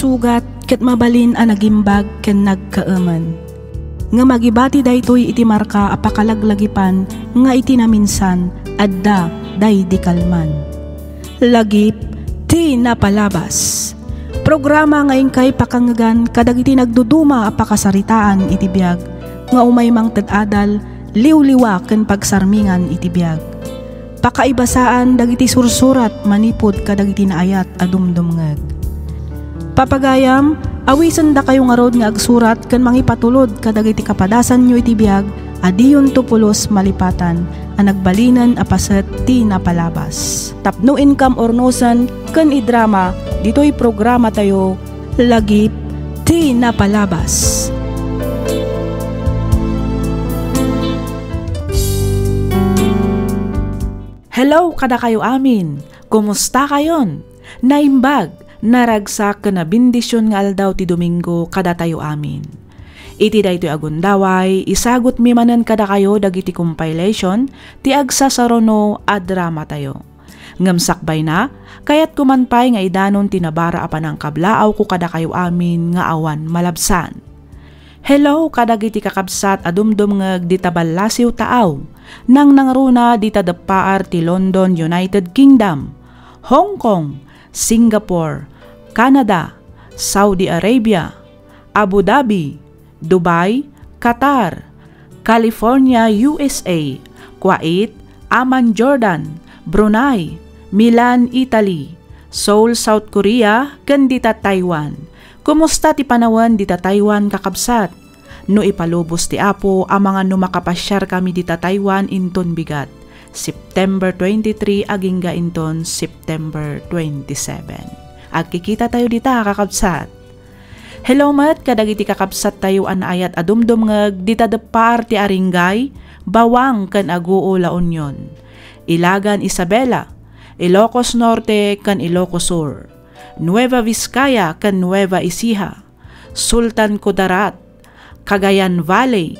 sugat ket mabalin a nagimbag ken nagkaaman. Nga magibati daytoy iti marka a pakalaglagipan nga iti naminsan adda day di kalman. Lagip ti napalabas. Programa ngayon kay pakangagan kadagiti nagduduma a pakasaritaan iti biag nga umaymang tadadal liwliwa ken pagsarmingan iti biag. Pakaibasaan dagiti sursurat manipod kadagiti naayat a dumdumngeg. Papagayam, awisan da kayo nga rod nga agsurat ken mangipatulod kadagiti kapadasan nyo iti biag adiyon tupulos malipatan a nagbalinan a paset ti napalabas. Tapno income ornosan ken idrama ditoy programa tayo lagip ti napalabas. Hello kada kayo amin. Kumusta kayon? Naimbag naragsak ken nabindisyon nga aldaw ti Domingo kada tayo amin. Iti daytoy agundaway isagut mi manen kada kayo dagiti compilation ti agsasarono a drama tayo. Ngamsakbay na kayat kumanpay nga idanon tinabara apan ang kablaaw ko kada kayo amin nga awan malabsan. Hello kadagiti kakabsat adumdum ngeg di taballasiw taaw nang nangruna di tadappaar ti London, United Kingdom, Hong Kong, Singapore, Canada, Saudi Arabia, Abu Dhabi, Dubai, Qatar, California, USA, Kuwait, Amman, Jordan, Brunei, Milan, Italy, Seoul, South Korea, ken dita Taiwan. Kumusta ti panawan dita Taiwan kakabsat? No ipalubos ti Apo ang mga numakapasyar kami dita Taiwan inton bigat. September 23 agingga inton September 27. Agkikita tayo dita kakabsat. Hello mat kadagiti kakabsat tayo an ayat adumdum ngeg dita depar ti Aringay, Bawang ken Aguo La Union, Ilagan Isabela, Ilocos Norte ken Ilocos Sur, Nueva Vizcaya ken Nueva Ecija, Sultan Kudarat, Cagayan Valley,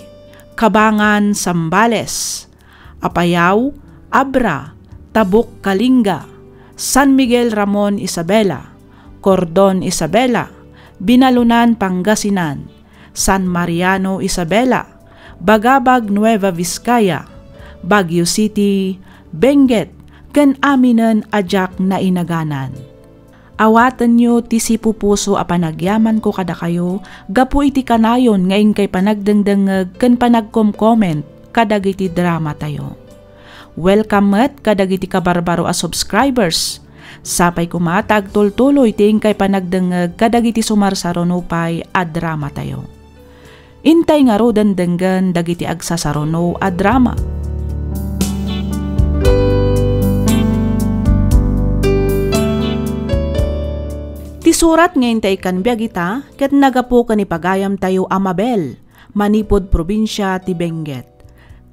Cabangan Zambales, Apayao, Abra, Tabuk Kalinga, San Miguel Ramon Isabela, Cordon Isabela, Binalunan Pangasinan, San Mariano Isabela, Bagabag Nueva Vizcaya, Baguio City, Benguet, ken Aminan Ajak na inaganan. Awatan nyo ti si pupuso a panagyaman ko kada kayo, gapu iti kanayon ngayon kay panagdengdengeg ken panagkom-comment kadagiti drama tayo. Welcome met kadagiti kabarbaro a subscribers. Sapay kumatag tultuloy ting kay panagdengeg kadagiti sumarsaronopay a drama tayo. Intay nga ro denggen dagiti agsasarono a drama. Ti surat ngayon tayo kanbiag ita, ket nagapo ka ni pagayam tayo Amabel, manipod probinsya ti Benguet.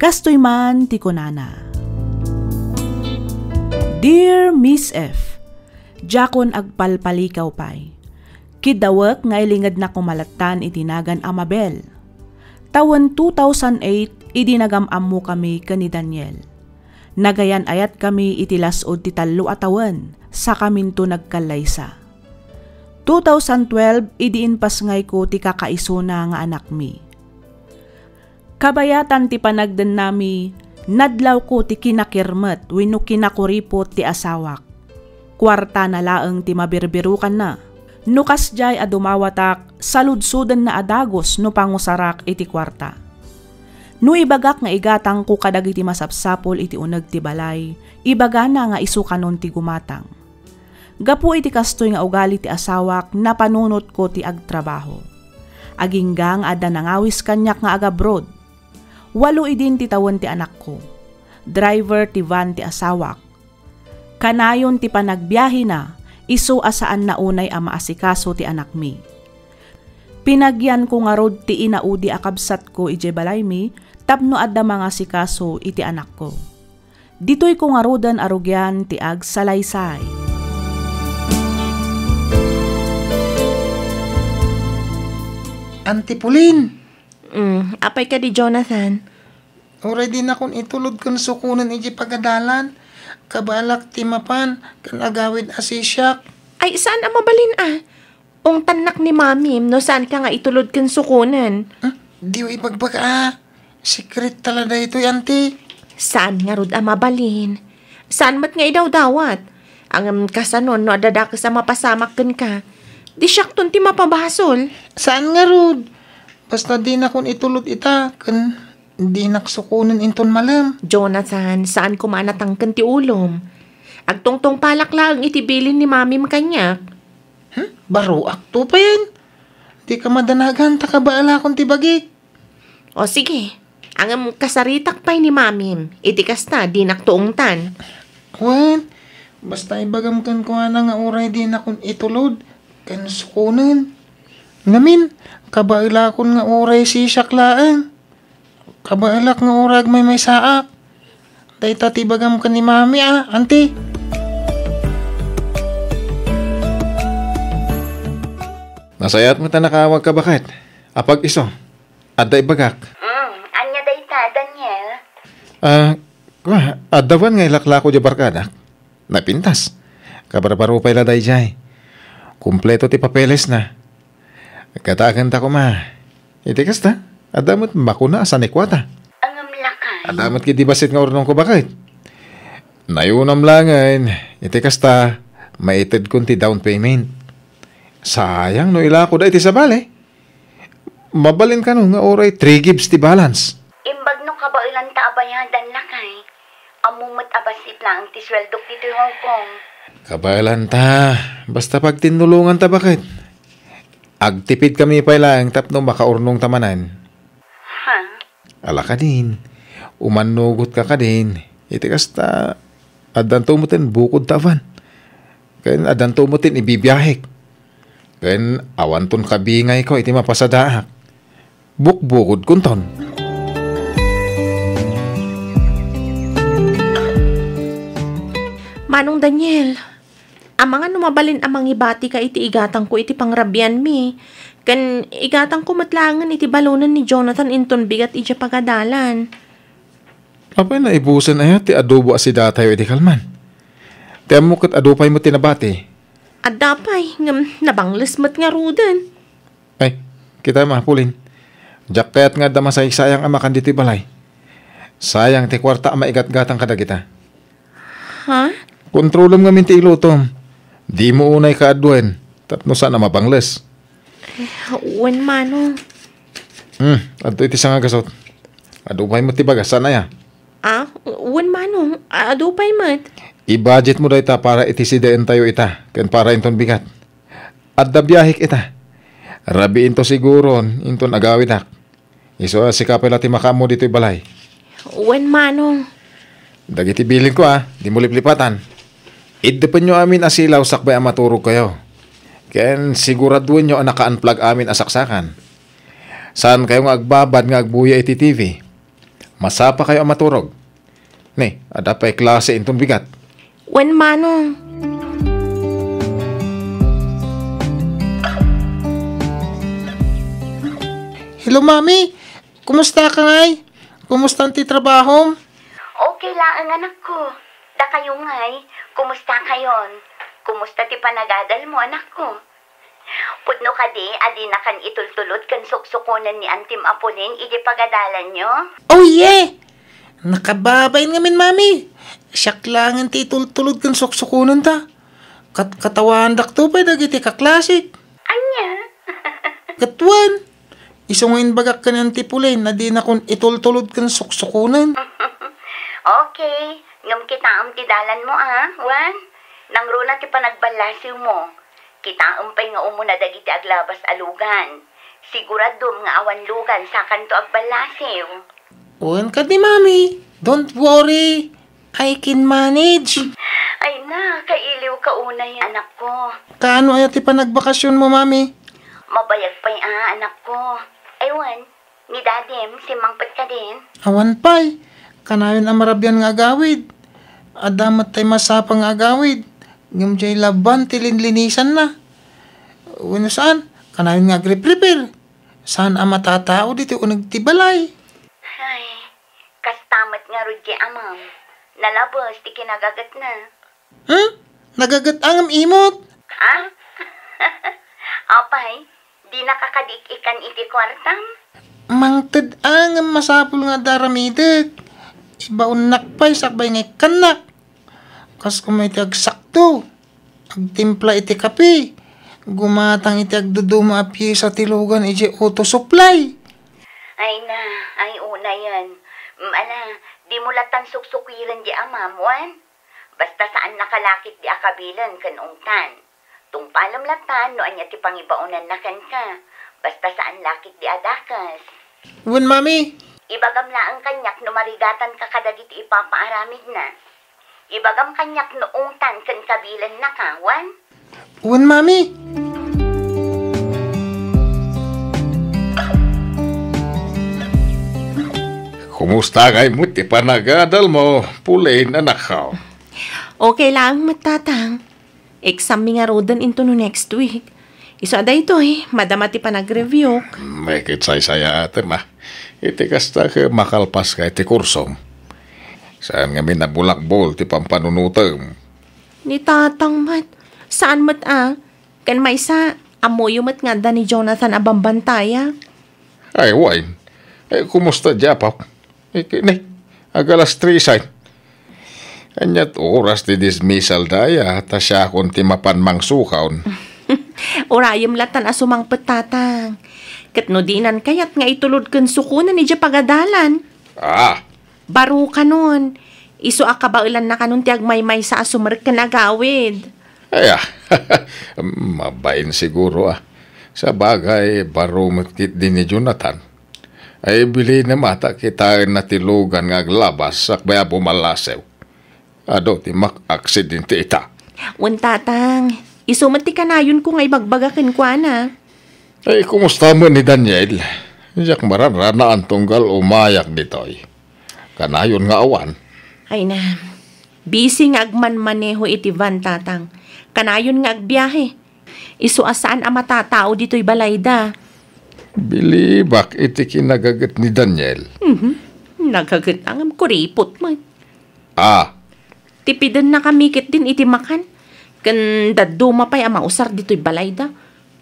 Kastoy man ti kunana. Dear Miss F, Jakon agpalpalikaw pay. Kidawak nga ilingad na kumalatan itinagan Amabel. Taon 2008, idinagamam mo kami kani Daniel. Nagayan ayat kami itilasod ti talo atawan, sa kaminto nagkalaysa. 2012, idiin pasngay ko ti kakaisuna nga anak mi. Kabayatan ti panagden nami, nadlaw ko ti kinakirmet wenno kinakuripot ti asawak. Kwarta na laeng ti mabirbirukan na. Nukas jay a dumawatak, saludsudan na adagos no pangusarak iti kwarta. No ibagak nga igatang ko kadagiti masapsapol iti uneg ti balay, ibaga na nga isukanon ti gumatang. Gapu iti kastoy nga ugali ti asawak na panunot ko ti agtrabaho. Aginggang adda nangawis kanyak nga agabroad. 8 idin ti tawon ti anak ko. Driver ti van ti asawak. Kanayon ti panagbiyahe na, isu asaan na unay a maasikaso ti anak mi. Pinagyan ko nga rod ti inaudi akabsat ko ije balay mi, tapno adda mga sikaso iti anak ko. Ditoy ko nga rodan arugyan ti ag salaysay. Antipulin! Apay ka di Jonathan. Already na kung itulod kan sukunan iji pagadalan. Kabalak timapan kan agawid asisyak. Ay saan ang mabalin Ong tanak ni Mami, no saan ka nga itulod kan sukunan? Di ipagbaga. Secret talaga ito, auntie. Saan nga rod mabalin? Saan mat nga idaw dawat? Ang kasanon no adada ka sa mapasamak ka. Di siyak ti mapabasol. Saan nga, Rod? Basta di na kun itulod ita, kan di naksukunan inton malam. Jonathan, saan kumanatang kan ti ulom? Agtongtong palak lang itibilin ni Mami kanyak. Baro akto pa yan. Di ka madanagan, takabaala kung tibagik. O sige, ang kasaritak pa'y ni Mami, itikas na, di naktuong tan. Wan, basta ibagamkan ko nga oray di na kun itulod, kan sukunan. Ngamin, kabaila kun nga oray si saklaan. Kabailak nga orag may saak. Dahita tibagam ka ni Mami auntie. Nasayat mo ta nakawag ka bakit? Apag iso, adda ibagak. Anya dayta, Daniel? Addawan nga ilakla ko di barkada. Napintas. Kabarbaro pa ila day jay. Kumpleto ti papeles na. Katagan ta ko ma. Itikas ta, adamot bakuna asan ikwata. Ang lakay. Adamot ki di basit nga urnong ko bakit? Nayunam langan, itikas ta, maited kun ti down payment. Sayang no ila ko da iti sa bale. Mabalin ka no nga oray 3 gibbs ti balance. Imbag no kabailan ta abayadan lakay. Amumot abasit lang ti sweldo dito Hong Kong. Kabalan ta, basta pag tinulungan ta bakit? Agtipid kami pa lang tapno makaurnong tamanan. Ha? Ala ka din, umanugot ka din. Itikas ta, adan tumutin bukod tavan. Kayan adan tumutin ibibiyahik. Kayan awan ton kabingay ko iti mapasadaak. Bukbukod kunton. Manong Daniel, amang mabalin amang ibati ka iti igatang ko iti pangrabyan mi. Kan igatang ko matlangan iti balunan ni Jonathan inton bigat iti pagadalan. Apay na ibusan ayat ti adobo asidatay iti kalman. Tiyam mo kat adupay mo tinabati. At dapay, nabangles mat nga rudan. Ay, kita mahapulin. Jack kaya't nga damasay sayang amakan diti balay. Sayang ti kwarta ama igat-gatang kadagita. Ha? Kontrolom nga minti ilutom. Di mo unay kaadwen. Tapno sana mabangles. Wen manong. Adto iti nga gasot. Adupay mo ti bagas sana ya. Wen manong. Adupay mat. I-budget mo da ita para itisidain tayo ita. Ken para inton bigat. Adda biyahik ita. Rabi into siguron. Inton agawid hak. Iso si kapela ti makamo dito'y balay. Wen manong. Dagiti bilin ko di mo liplipatan. Iddepen nyo amin asilaw sakbay ang maturog kayo. Ken siguraduin nyo ang naka-unplug amin asaksakan. Saan kayo nga agbabad nga agbuya iti TV? Masapa kayo ang maturog. Ni, ada pa'y klase intong bigat. Wen manong. Hello, Mami. Kumusta ka ngay? Kumusta ang ti trabaho? Okay lang ang anak ko. Da kayo ngay, kumusta kayon? Kumusta ti panagadal mo, anak ko? Pudno ka di, adi na kan itultulod kan suksukunan ni Antim Apolin, idi pagadalan nyo? Oh, yeah! Nakababain ngamin, Mami. Siyak lang ang titultulod kan suksukunan ta. Katawan dakto pa dagiti kaklasik. Anya? Katwan. Isungain bagak ka ng tipulin na di na kun itultulod kan suksukunan. Okay, ngam kita ang tidalan mo Wan. Nang runa ti panagbalasiw mo. Kita umpay nga umuna dagiti aglabas alugan. Siguradom nga awan lugan sa kanto agbalasiw. Uwan ka di, Mami. Don't worry. I can manage. Ay na, kailiw ka unay, anak ko. Kaano ayat ipagbakasyon mo, Mami? Mabayag pa'y anak ko. Aywan, ni Dadim, si Mangpet ka din. Awan pa'y. Kanayon ang marabyan nga agawid. Adamat tay masapang nga agawid. Ngam jay laban, tilinlinisan na. Wano saan? Kanayon nga agre-prepare. Saan ang matatao dito o nagtibalay? Ay, kastamat nga rudya amam. Nalabos, di kinagagat na. Nagagat ang imot. Ha? Apay, di nakakadik-ikan iti kwartam? Mangted ang masapul nga daramidet. Ibaon nakpay sakbay nga kanak. Kas kumay ti agsakto. Agtimpla iti kape. Gumatang iti agduduma api sa tilugan iti auto supply. Ay na, ay una yan. Ala, di mo latan suksukwiran di amamuan. Basta saan nakalakit di akabilan kan ungtan. Tung palam latan no anya ti pangibaunan na kan ka. Basta saan lakit di adakas. Wan, mami. Ibagam na ang kanyak no marigatan ka kadagit ipapaaramid na. Ibagam kanyak no ungtan kan kabilan na kawan. Wan, mami. Kumusta kay mo ti panagadal mo? Pulain anak ka. Okay lang, matatang. Exam mi nga rodan into no next week. Iso aday ito madamati pa nag-review. May kitsay-saya ate ma. Iti kasta ka makalpas ka iti kursom. Saan nga minabulakbol ti pampanunutang. Ni tatang mat. Saan mat Kan may sa amoyo mat nga da ni Jonathan abambantaya. Ay, wine. Ay, kumusta Japap? Kini, agalas 3 side. Anyat oras ti dismissal daya, ta siya kung ti mapanmang sukaon. Orayam latan asumang petatang. Katnudinan kayat nga itulod kan sukunan ni pagadalan. Baro ka nun. Iso akabaulan na kanun ti agmaymay sa asumer ka nagawid. Ay, mabain siguro Sa bagay, baro magkit din ni Jonathan. Ay bili na mata kita na tilugan nga glabas sakbaya bumalasew. Ado ti mak-aksidente ita. Tatang, isumat ti kanayon ko nga ibagbagakin kwa na. Ay, kumusta mo ni Daniel? Diyak mararana ang tunggal umayak ditoy. Kanayon nga awan. Ay na, busy nga agman-maneho iti van tatang. Kanayon nga agbiyahe. Isu asaan ang matatao dito'y balayda. Bilibak iti kinagagat ni Daniel. Nagagat ang kuripot mo. Tipidan na kamikit din iti makan. Kan daduma pa'y amausar dito'y balayda.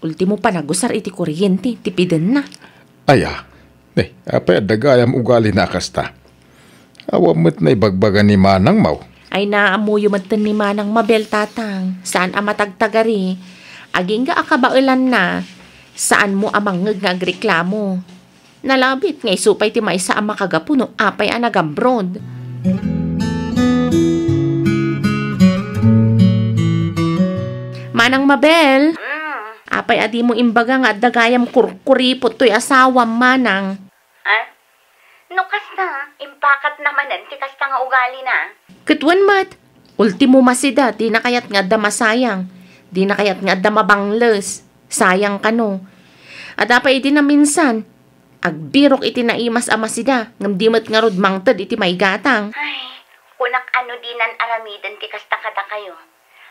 Ultimo pa nagusar iti kuryente. Tipidan na. Aya. Apay dagayam ugali na kasta. Awamot na ibagbaga ni Manang Mau. Ay naamuyo matan ni Manang Mabel tatang. Saan ang matagtagari? Aging ga akabaulan na. Saan mo amang ngagreklamo? Nalabit ngay supay ti maisa ang makagapuno apay ang nagambrod. Manang Mabel, apay adi mo imbaga nga dagayam kurkuripot to'y asawam manang. No kasta, impakat namanan ti kasta nga ugali na. Katwan mat, ultimo masida, di na kayat nga da masayang. Di na kayat nga da mabangles. Sayang ka no. At apay iti na minsan, agbirok iti naimas amasida, ngam dimat nga rod mangtad iti may gatang. Ay, kunak ano dinan aramidan ti kasta kada kayo.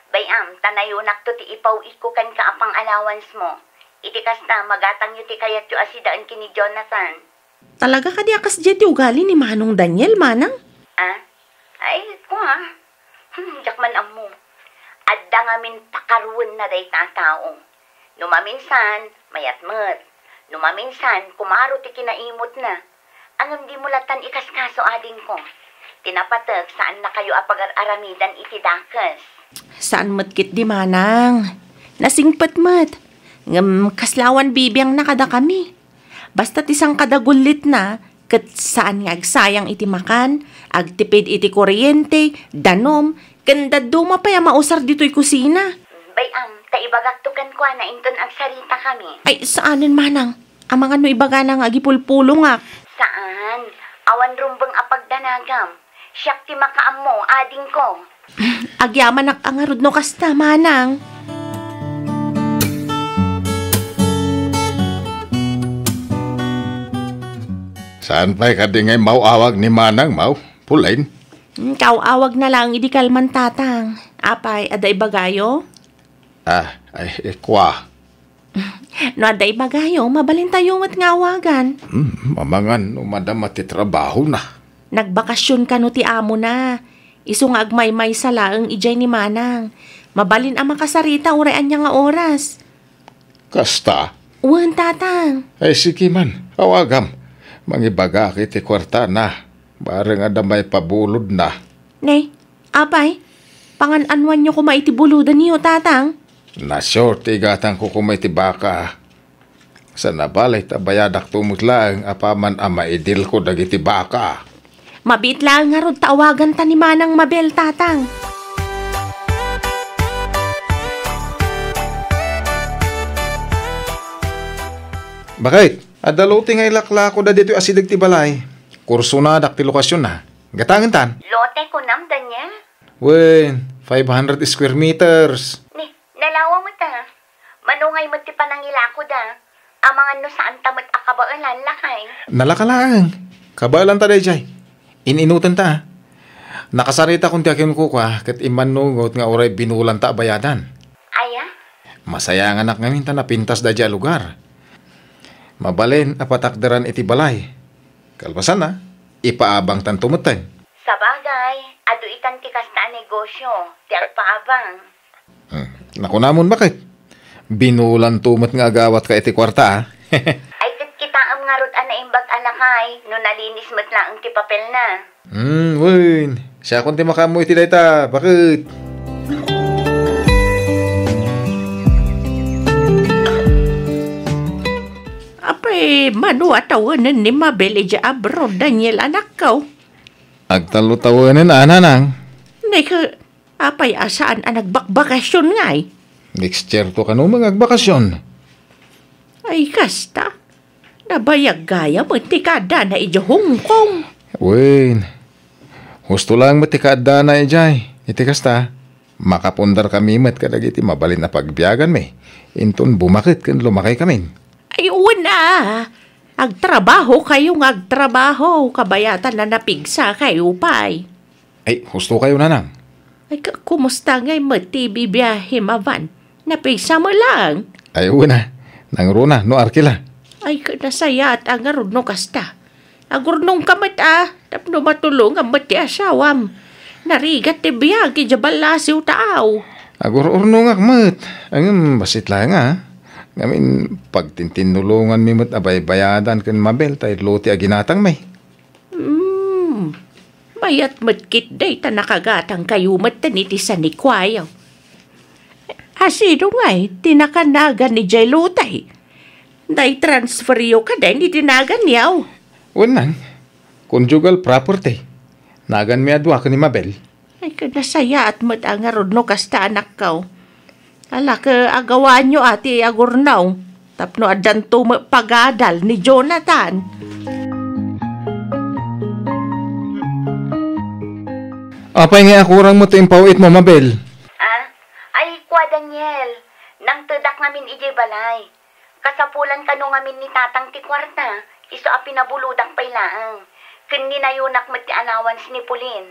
Bayam, tanayonak to ti ipaw ko kan ka apang allowance mo. Iti kasta magatang yu ti kayat yu asidaan kini Jonathan. Talaga ka di akas dyan ti ugali ni Manong Daniel, manang? Ay, jakman amo. Adda ngamin pakaruan na day tatao. Numaminsan, mayatmet. Numaminsan, kumaro ti kinaimot na. Angam di mulatan ikaskaso ading ko. Tinapatag saan na kayo apagar-aramidan iti dakas. Saan matkit di manang? Nasingpat mat. Ngam kaslawan bibiyang nakada kami. Basta't isang kadagulit na, kat saan nga agsayang iti makan, agtipid iti kuryente, danom, kanda duma pa ya mausar dito'y kusina. Bayam, taibagaktukan ko na inton agsarita kami. Ay, saanin manang? Ang mga no ibaga na nga agipulpulo nga. Saan? Awan rumbang apagdanagam. Siyak ti makaam mo, ading ko. Agyaman angarod no kasta, manang. Saan pa'y kadingay mauawag ni Manang Mau? Pulain? Kauawag na lang, idi kalman tatang. Apay, aday bagayo? Kwa. No, aday bagayo, mabalin tayo mat ngawagan. Mamangan, umadam ti trabaho na. Nagbakasyon ka no ti amo na. Iso nga agmaymay sa laang ijay ni Manang. Mabalin ang makasarita urayan niya nga oras. Kasta. Wan, tatang. Ay sige man, awagam. Mangibaga kiti kwarta na. Bareng ada may pabulod na. Nay, apay, pangan-anwan nyo kumaitibuludan niyo, tatang. Na-short igatang ko kumay tibaka. Sa nabalay tabayadak tumutlang apaman ama idil ko dagiti baka. Mabit lang nga rod taawagan ta ni Manang Mabel, tatang. Bakit? Adalote nga ilakla ko da dito asidag ti balay. Kurso na dakti lokasyon na. Gatangan tan. Lote ko nam, Daniel. Wen, 500 square meters. Ni, nalawa mo ta. Manungay mo ti panangila ko da. Amangan no saan tamot akabaalan lakay. Nalakalaan. Kabalan ta day, ininutan ta. Nakasarita kung ti akin ko ka, kat imanungot nga oray binulan ta bayadan. Aya? Masaya nga anak ngamin ta napintas da dya lugar. Mabalin apatakdaran iti balay. Kalpasan na, ipaabang tan tumutan. Sabagay, adu itan ti kasta negosyo, ti agpaabang. Naku namon bakit? Binulan tumot nga agawat ka iti kwarta Ay tit kita am nga rod ana imbag alakay, no nalinis mo't lang ti papel na. Wen. Siya kung ti makamu iti dayta, bakit? Apay, manu atawanan ni Mabel ija abroad, Daniel, anak ko. Agtalo-tawanan ananang. Nay ka, apay asaan ang nagbakbakasyon nga eh. Next year to kanu mga agbakasyon. Ay, kasta. Nabayag gaya mo tikada na ija Hong Kong. Wen. Husto lang matikada na ijay. Iti kasta. Makapundar kami mat kadag iti mabalin na pagbiyagan me. Inton bumakit kan lumakay kami. Ay, una. Agtrabaho kayo ng agtrabaho. Kabayatan na napigsa kayo pa'y. Ay, husto kayo nanang. Ay, kumusta ngay mati bibiyahe mavan? Napigsa mo lang. Ay, una. Nangruna, no arkila. Ay, kanasaya at angarod no kasta. Agurnong kamat tapno matulong ang mati asawam. Narigat ti biyagi jabalasiw taaw. Agur-urno nga kamat. Ang basit lang Ngamin, pagtintinulungan mi mat abay bayadan kan Mabel tayo loti aginatang may. Mayat matkit day ta nakagatang kayo matanitisan ni Kwayaw. Asino nga'y tinakanagan ni Jay Lutay. Day transfer yo ka day ni tinagan yaw. Unang, conjugal property. Nagan mi adwa ka ni Mabel. Ay kanasaya at matangarod no kasta anak kaw. Ala ka agawan nyo ati agurnaw. Tapno adan to pagadal ni Jonathan. Apay nga akurang mo to impawit mo, Mabel. Ay, kwa Daniel. Nang tudak ngamin ije balay. Kasapulan kanu ngamin ni tatang ti kwarta. Iso a pinabuludak pay laang. Ken ninayunak met ti allowance ni Pulin.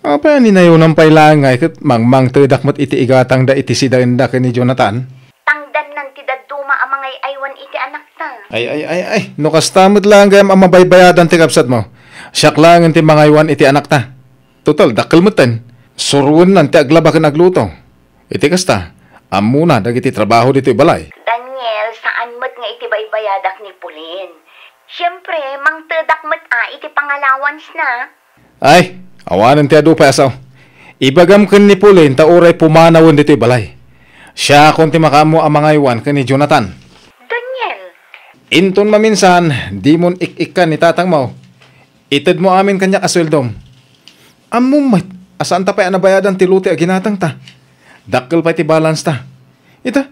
Apa ni nayo ng pailangay kat mangmang tedak mat iti igatang da iti sidanda ka ni Jonathan? Tangdan nan ti daduma amangay aywan iti anak ta. Ay. No kastamot lang gayam ang mabaybayadan ti kapsat mo. Siyak lang ti mangaywan iti anak ta. Total, dakkel mo tan. Surun nan ti aglabakan agluto. Iti kasta, amuna dagiti trabaho dito balay. Daniel, saan mo't nga iti baybayadak ni Pulin? Siyempre, mang tedak mo't iti pangallowance na. Ay, awanan ti adu pa asaw. Ibagam kan ni Pulin ta oray pumanawon dito balay. Siya kung ti makamo ang mga iwan kan ni Jonathan. Daniel, Inton maminsan, di mon ik-ikan ni tatang mo. Itad mo amin kanya kasweldom. Amumay, asaan ta pa anabayadan ti luti aginatang ta. Dakkel pa ti balance ta. Ita,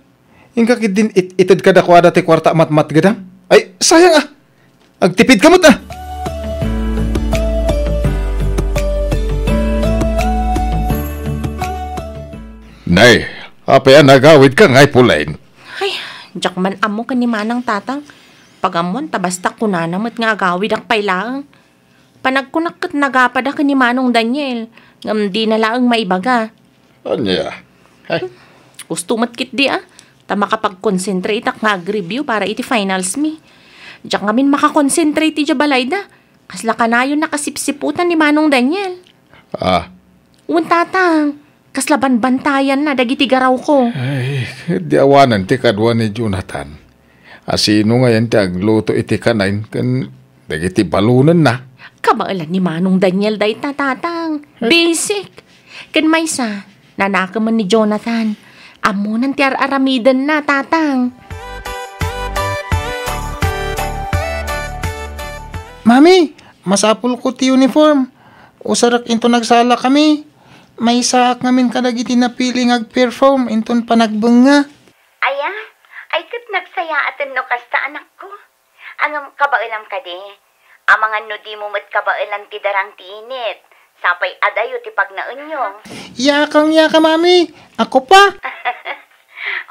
ingka din itad ka dakwada ti kwarta mat-mat gadam. Ay, sayang agtipid kamot Nay, apaya nagawid ka ngay Pulain. Ay, jak man amo ka ni Manang tatang. Pagamon, tabasta kunanamot nga agawid ang pailang. Panagkunak kat nagapada ka ni Manong Daniel. Ngam di na laang maibaga. Anya? Ay, Gusto matkit di Ta makapag-concentrate ak mag-review para iti finals mi. Jak ngamin makakonsentrate iti balay da. Kasla kanayon nakasipsiputan ni Manong Daniel. ah, Tatang, kaslaban bantayan na dagiti garaw ko. Ay, di awanan ti kadwa ni Jonathan. Asino nga yan ti agluto iti kanain kan dagiti balunan na. Kabailan ni Manong Daniel day tatang. Basic. Kan maysa, nanaka man ni Jonathan. Amunan ti aramidan na tatang. Mami, masapul ko ti uniform. Usarak into nagsala kami. May saak ngamin kadagiti na piling ag-perform inton panagbunga. Aya, ay kat nagsaya atan no kasta anak ko. Ang kabailam ka di. Amangan no di mo mat kabailam ti darang tinit. Sapay adayo ti pagnaunyo. Yaka mami. Ako pa.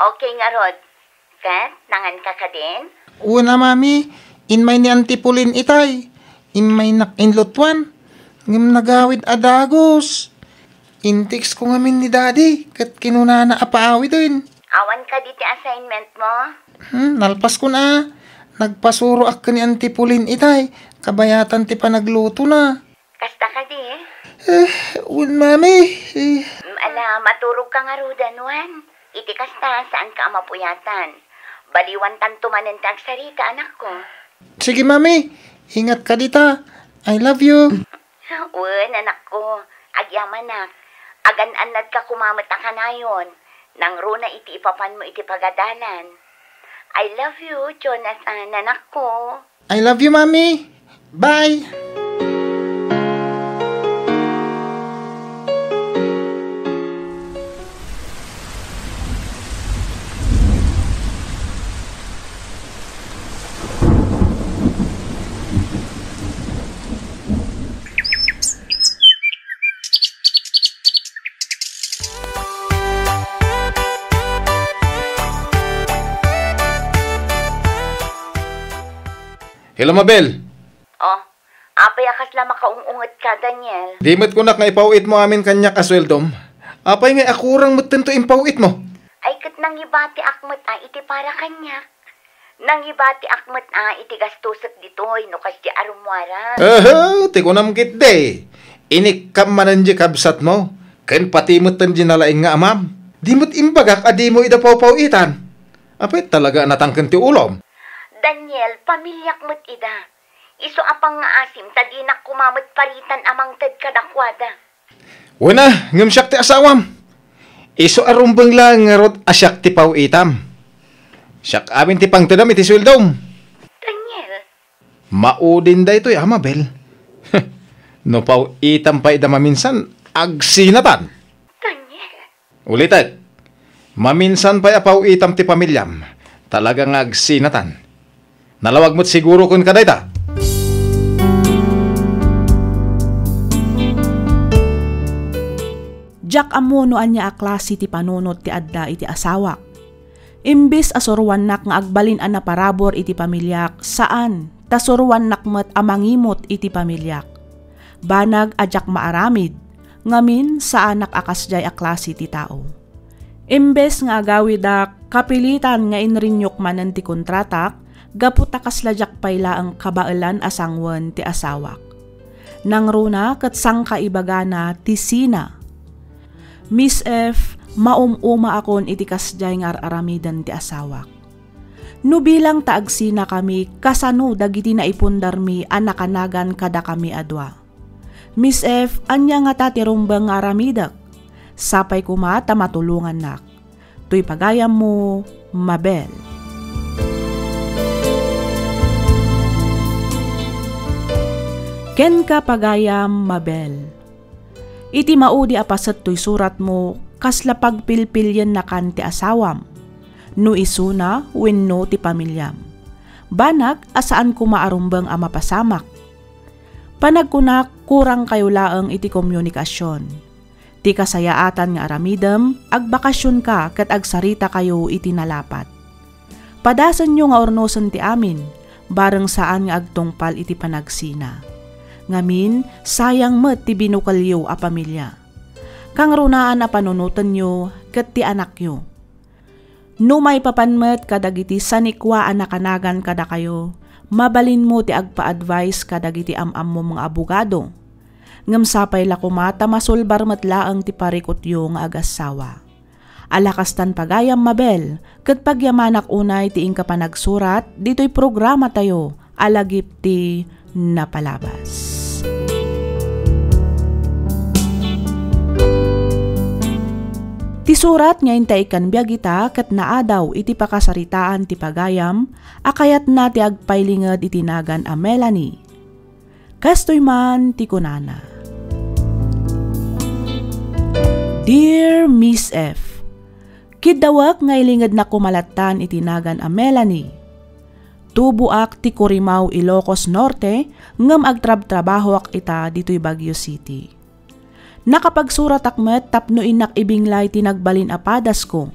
Okay nga Rod. Kat, nangan ka ka din? Una mami, inmay ni Antipulin itay. Inmay inlotwan. Ngim nagawid adagos. Intiks ko ngamin ni daddy. Kat kinuna na apaawi din. Awan ka di ti assignment mo? Nalpas ko na. Nagpasuro ak ni Antipulin itay. Kabayatan ti panagluto na. Kasta ka di? Mami. Ala, maturog ka nga rudan, Juan. Iti kasta, saan ka mapuyatan? Baliwan tanto manen tagsarita, anak ko. Sige mami. Ingat ka dita. I love you. Wen, anak ko. Agyaman nak. Agan-anad ka kumamata ka na yun. Nang runa iti ipapan mo iti pagadalan. I love you, Jonathan, anak ko. I love you, mami. Bye. Hello, Mabel. Oh, apay akas lang makaungungot ka, Daniel. Di mo't kunak nga ipauit mo amin kanya kasweldom. Apay nga akurang mo't tento impauit mo. Ay kat nang ibati akmat iti para kanyak. Nang ibati akmat iti gastusat ditoy no kas di arumwara. Ti ko namgit de. Inik kam manan di kabsat mo. Ken pati mo't tan di nalaing nga amam. Di mo't imbagak adi mo ida paw-pawitan. Apay talaga natangken ti ulom. Daniel, pamilyak mo't ida. Iso apang nga asim, tadinak kumamot paritan amang tad kadakwada. Wala, ngam siyak ti asawam. Iso arumbang lang nga rod asyak ti pawitam. Siyak amin ti pangtadam iti sweldom. Daniel. Maudin da ito Mabel. No pawitam pa ida maminsan, agsinatan. Daniel. Ulitat, maminsan pa pawitam ti pamilyam. Talagang agsinatan. Nalawag mo't siguro kun kadayta. Jack amuno anya a klase ti panunot ti adda iti asawak. Imbis asurwan nak nga agbalin na parabor iti pamilyak, saan tasurwan nak met amangimot iti pamilyak. Banag a Jack maaramid, ngamin saan nak akasjay a klase ti tao. Imbes nga agawidak kapilitan nga inrinyok manen ti kontratak, gaputa kasladyak payla ang kabailan asangwan ti asawak. Nang runa kat sang kaibagana ti sina. Miss F, maumuma akon iti kasjay nga aramidan ti asawak. No bilang taagsina kami, kasano dagiti na ipundarmi anakanagan kada kami adwa. Miss F, anya nga tatirumbang nga aramidak. Sapay kuma tamatulungan nak. Tuy pagayam mo, Mabel. Ken ka pagayam, Mabel. Iti maudi apasat to'y surat mo, kasla pagpilpilyan na kan ti asawam. No isuna, wenno ti pamilyam. Banag, asaan kumaarumbang ama pasamak. Panagkunak, kurang kayo laeng iti komunikasyon. Ti kasayaatan nga aramidem, agbakasyon ka kat agsarita kayo iti nalapat. Padasan nyo nga ornosan ti amin, bareng saan nga agtungpal iti panagsina. Ngamin, sayang met ti binukalyo a pamilya. Kang runaan a panunutan nyo, ket ti anak nyo. No may papanmet kadagiti sanikwa anakanagan kada kayo, mabalin mo ti agpa-advise kadagiti amam mo mga abogado. ngam sapay la kumata masulbar matlaang ti parikot yung agasawa. Alakastan pagayam mabel, kat pagyamanak unay ti ingka panagsurat, dito'y programa tayo, alagip ti napalabas. Ti surat nga intay kan biyagita kat naadaw iti pakasaritaan ti pagayam, akayat na ti agpailingad itinagan a Melanie. Kastoy man ti kunana. Dear Miss F, kidawak nga ilingad na kumalatan itinagan a Melanie. Tubuak ti Curimaw, Ilocos Norte, ngam agtrab-trabahoak ita dito'y Baguio City. Nakapagsurat akmet tapno inak ibinglay tinagbalin apadas ko.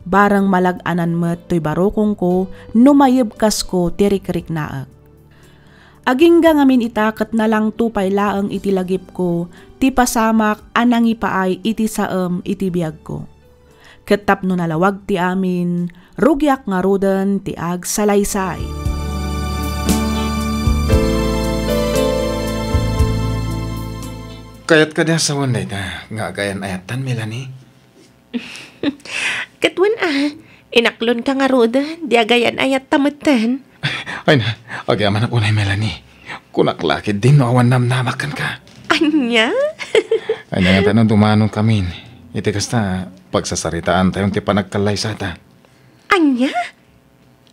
Barang malag-anan met to'y barokong ko, numayibkas ko tirik-rik naak. Agingga ngamin itakat na lang tupay laang itilagip ko, ti pasamak anang ipaay iti saem iti biyag ko. Ket tapno nalawag ti amin, rugyak nga roden ti ag salaysay. Kayat ka sa wanay na nga gayan ayatan, Melanie. Katwan inaklon ka nga roden, di agayan ayat tamutan. Ay na, agyaman ako na Melanie. Kunaklakid din no awan namnamakan ka. Anya? Ay na nga tanong dumanong kami. Iti kasta, pagsasaritaan tayong ti panagkalay sa ta. Anya?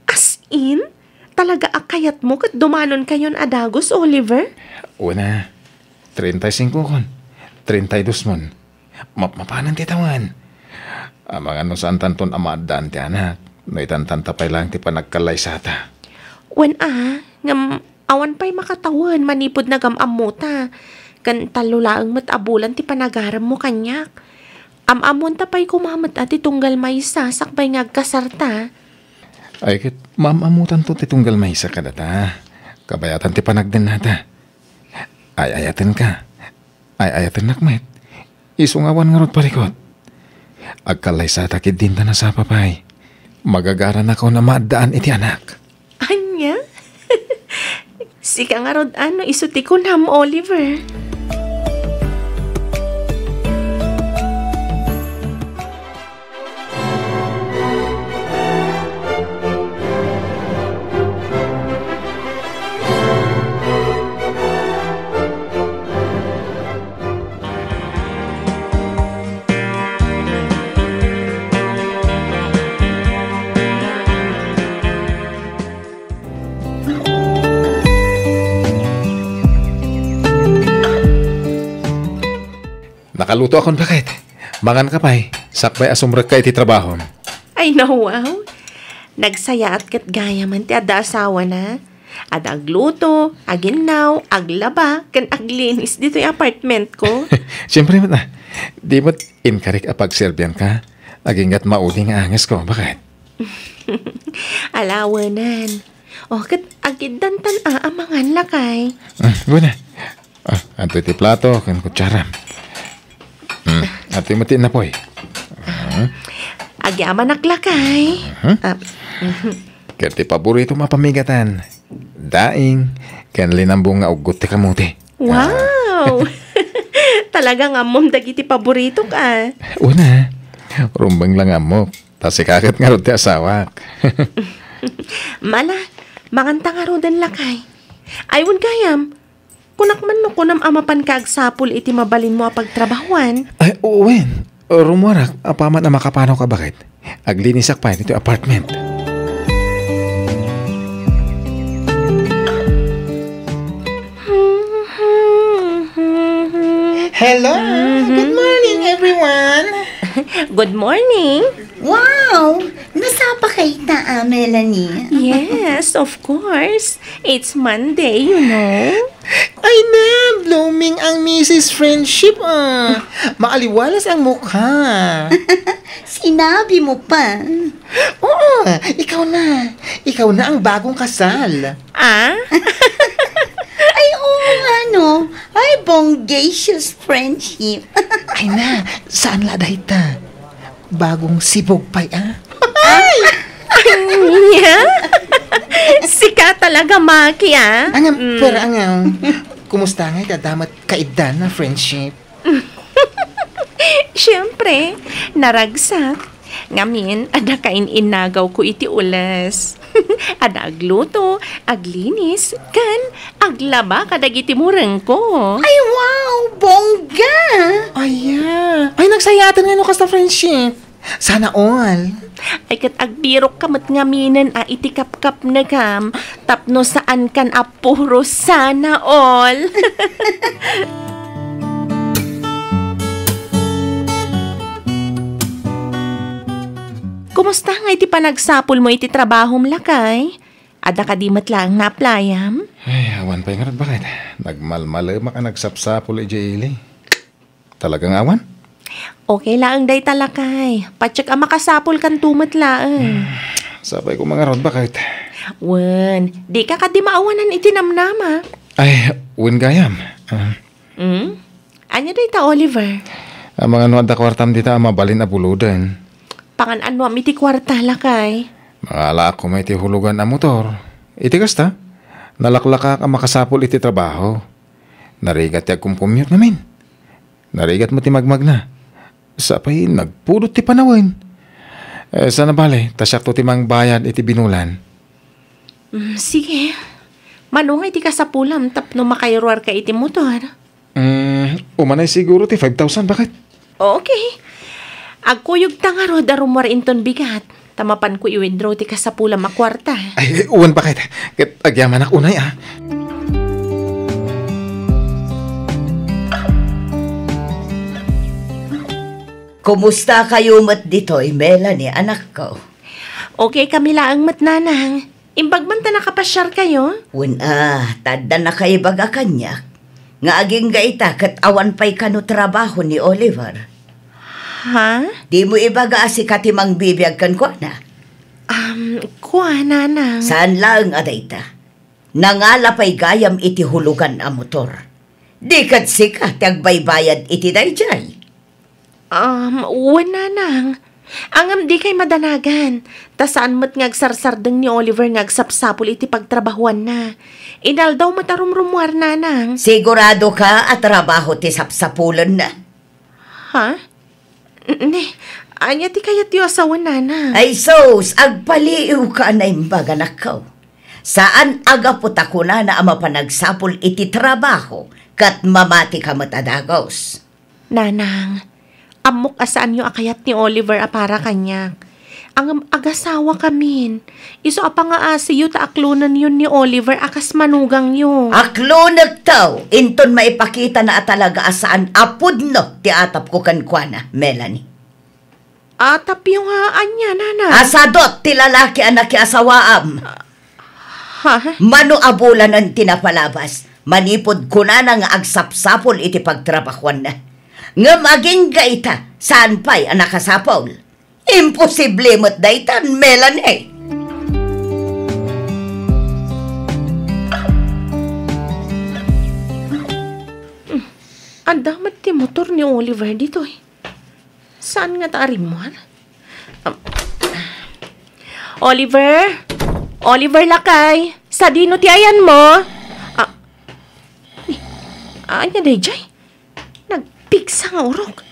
As in? Talaga akayat mo kat dumanon kayon adagos, Oliver? Una, 35 kon. 32 mon. Mapanan ti tawan. Mga no saan tanton amadaan ti anak. No itantanta pa lang ti panagkalay sa ta. Wen ngam awan pa'y makatawan manipod na gamamuta. Kan talulaang matabulan ti panagaram mo kanyak. Amamon ta pa'y kumamat at itunggal maysa sakbay ngagkasarta. Ay kit mamamutan to ti tunggal maysa ka data. Kabayatan ti panagden nata. Ay ayaten ka. Ay ayaten nakmet. Isungawan nga rot palikot. Agkalay sa takid din ta na sa papay. Magagaran ako na maadaan iti anak. Anya? Sika nga rod isuti ko nam, Oliver. Nakaluto akong bakit. Mangan ka pa'y. Sakbay asumrag ka iti trabaho. Ay, no, wow. Nagsaya at katgaya man ti ada asawa na. At agluto, aginaw, aglaba, kan aglinis dito yung apartment ko. Siyempre mo na. Di mo't inkarik apagserbian ka. Agingat maudi nga anges ko. Bakit? Alawanan. O, kat agidantan amangan lakay. Guna. Anto iti plato, kan kutsara. At imutin na po'y. Agyaman naglakay. Kerti paborito mapamigatan. Daing. Kan linambong nga ugot ti kamuti. Wow! Talaga nga mong dagiti paborito ka. Una. Rumbang lang mo. Tas ikakat nga ron ti asawak. Mala, manganta nga ron lakay. Ayun kayam. Kunak man no kunam amapan kagsapul iti mabalin mo apagtrabahuan. Ay, uwin. Rumuarak, apaman na makapanaw ka bakit? Aglinisak pa ito apartment. Hello! Good morning, everyone! Good morning. Wow! Nasapa kay ta, Melanie? Yes, of course. It's Monday, you know. Ay na, blooming ang Mrs. Friendship Maaliwalas ang mukha. Sinabi mo pa. Oo, ikaw na. Ikaw na ang bagong kasal. Ay, oo nga no. Ay, bonggacious friendship. Ay na, saan la dahita? Bagong sibog pa'y Anya? Sika talaga, Maki, Angam, pero angam. kumusta nga kadamat kaidan na friendship? Siyempre, naragsak. Ngamin, ada kain inagaw ko iti ulas. Ada agluto, aglinis, kan aglaba kadagiti mureng ko. Ay, wow! Bongga! Ay, nagsayatan nga no kasta friendship. Sana all. Ay kat agbirok kamat ngaminan a itikap-kap na kam, tapno saan kan a puro sana all. Kumusta nga iti panagsapol mo iti trabahom lakay? Ada ka di matlaang na-applyam? Ay, awan pa yung arat bakit? Nagmalmalama ka nagsapsapol ili. Talagang awan? Okay laang day talakay. Patsyak ang makasapol kan tumat laang. Sabay ko mga rod bakit? Wen, di ka di maawanan iti namnama. Ay, win gayam. Anya day ta, Oliver? Ang mga nuad da kwartam dita mabalin na buludan. Pangan ano iti kwarta lakay? Maala ako may iti hulugan na motor. Iti kasta, nalaklaka ka makasapol iti trabaho. Narigat ti agkumkumyot namin. Narigat mo ti magmag na. Sapay, nagpulot ti panawin. Sana bale, tasyak to ti mang bayad iti binulan. Sige. Manungay ti kasapulam tapno makairuar ka iti motor. Umanay siguro ti 5,000, bakit? Okay. Agkuyog tangaro darumar inton bigat. Tamapan ko i-withdraw ti kasapulam a kwarta. Ay, uwan bakit? Kat agyaman ak unay ah. Kumusta kayo mat dito'y, Melanie, anak ko? Okay kami laang matnanang. Imbag man ta nakapasyar kayo? Tadda na kayo baga kanya. Nga aging gaita kat awan pa'y kano trabaho ni Oliver. Ha? Di mo ibaga si katimang bibiyag kan ko na. Kuha nanang. Saan lang adayta? Nangala pa'y gayam iti hulugan a motor. Di kat sika tagbaybayad iti dayjay. Wala nang. Angam di kay madanagan. Ta saan mo't ngagsarsardeng ni Oliver ngagsapsapul iti pagtrabahuan na. Inal daw matarumrumuar nanang. Sigurado ka at trabaho ti sapsapulan na. Ha? Ne, anya ti kayat yu asawan nanang. Ay sos, agpaliw ka na imbaga na ko. Saan agapot ako na ama panagsapul iti trabaho kat mamati ka matadagos. Nanang, amok asaan yu akayat ni Oliver para kanya. Ang agasawa kamin. Iso apa nga asi yu ta aklunan yun ni Oliver akas manugang yu. Aklunag tao, inton maipakita na talaga asaan apud no ti atap ko kankwana, Melanie. Atap yung anya, nanang. Asadot ti lalaki anak ki asawaam. Ha? Mano abulan ang tinapalabas. Manipod ko na nga agsapsapol iti pagtrabahuan na. Nga maging gaita, saan pa'y anak kasapol? Imposible mo't daytan, Melanie. Ang damat ti motor ni Oliver dito eh. Saan nga taarim mo? Oliver? Oliver lakay? Sa dino ti ayan mo? Anya day jay? Nagpiksa nga urok.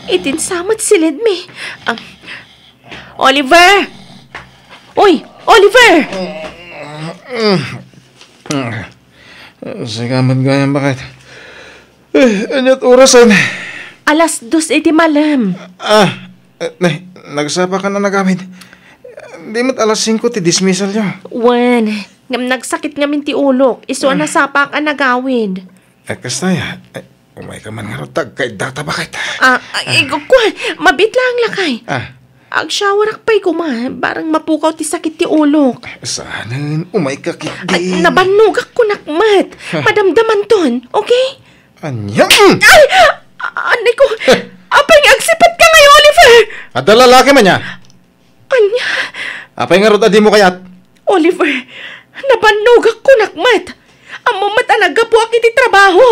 Itinsamat silid mi. Oliver! Uy! Oliver! Sigamat gayam bakit? Anyat orasan. 2:00 iti malam. Nagsapa ka na nagamit. Di mo't 5:00 ti dismissal nyo. Wan, ngam nagsakit ngamin ti ulok. Iso na sapak ang nagawid. Kastaya, umay ka man nga rotag kay data bakit? Mabit lang lakay. Ag-shower pa'y kuma, barang mapukaw ti sakit ti ulok. Saanan, umay ka kiti. Nabanugak ko nakmat. Madamdaman ton, okay? Anyam! Ay! Anay ko, apay nga agsipat ka ngayon, Oliver! At lalaki man niya? Anya? Apay nga rotag di mo kayat? Oliver, nabanugak ko nakmat. Amo matanaga po ak iti trabaho.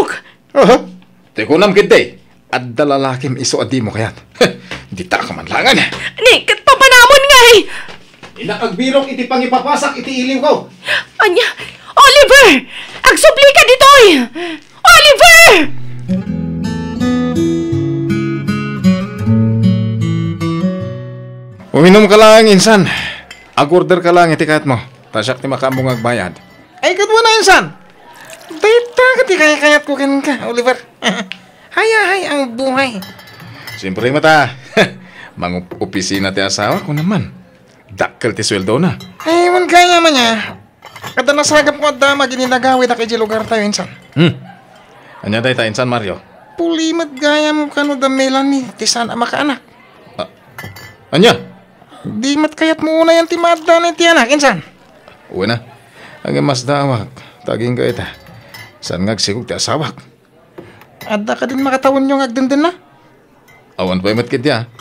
Di ko nam kiti. At dalalakim iso adi mo kayat. Di ta ka man langan. Ni, kat papanamon nga eh. Inakagbirong iti pangipapasak iti iliw ko. Anya, Oliver! Agsubli ka ditoy! Oliver! Uminom ka lang, insan. Ag-order ka lang, itikat mo. Tasyak ti makamong agbayad. Ay, kadwa na insan. Data ka ti kaya-kayat ko ka, Oliver. Hay ang buhay. Siyempre mata. Mang opisina ti asawa ko naman. Dakkel ti sweldo na. Ay, man kaya man niya. Kada nasagap ko at dama, gininagawid na kay lugar tayo, insan. Anya day ta, insan Mario? Pulimat gaya mo kano damelan ni, ti sana makaanak. Anya? Di mat kayat mo una yan ti madda na ti anak, insan. Uwi na. Ang mas dawak. Taging ka ita. Saan ngagsigog ti asawak? Adda ka din makatawan yung agdenden na. Awan pa imat kitya.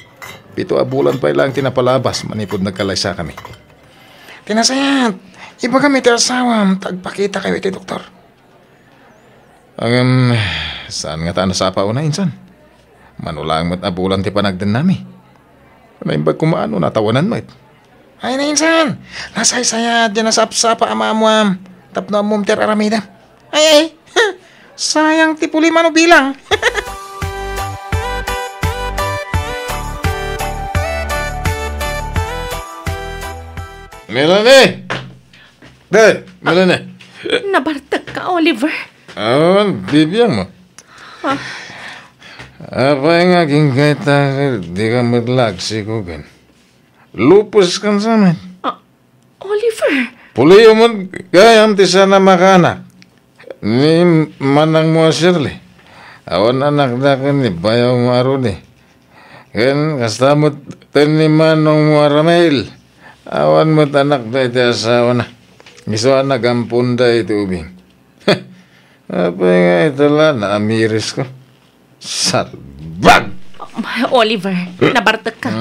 7 bulan pa lang tinapalabas. Manipod nagkalaysa kami. Tinasayat. Iba kami ti asawam. Tagpakita kayo iti doktor. Saan nga ta nasapa una, insan? Manulang mat abulan ti panagden nami. Naimbag kumaano natawanan mo it. Ay na insan. Nasay-sayat. Diyan nasapsapa amamuam. Tapno amum ter aramida. Ay. Sayang ti puli mano bilang. Melanie! Melanie! Nabartag ka, Oliver. Bibiyang mo. Apa yang aking kaita di ka maglaksi ko gan. Lupus kan sa amin. Oliver. Puliyo mo gayam ti sana makanak. Ni manang mo Shirley. Awan anak na ka ni bayaw mo aruni. Kan kastamot ni manong mo Ramel. Awan mo anak na iti asawa na. Giso anak ang punda iti ubing. Apa nga itala na amiris ko. Salbag! Oliver, nabartag ka.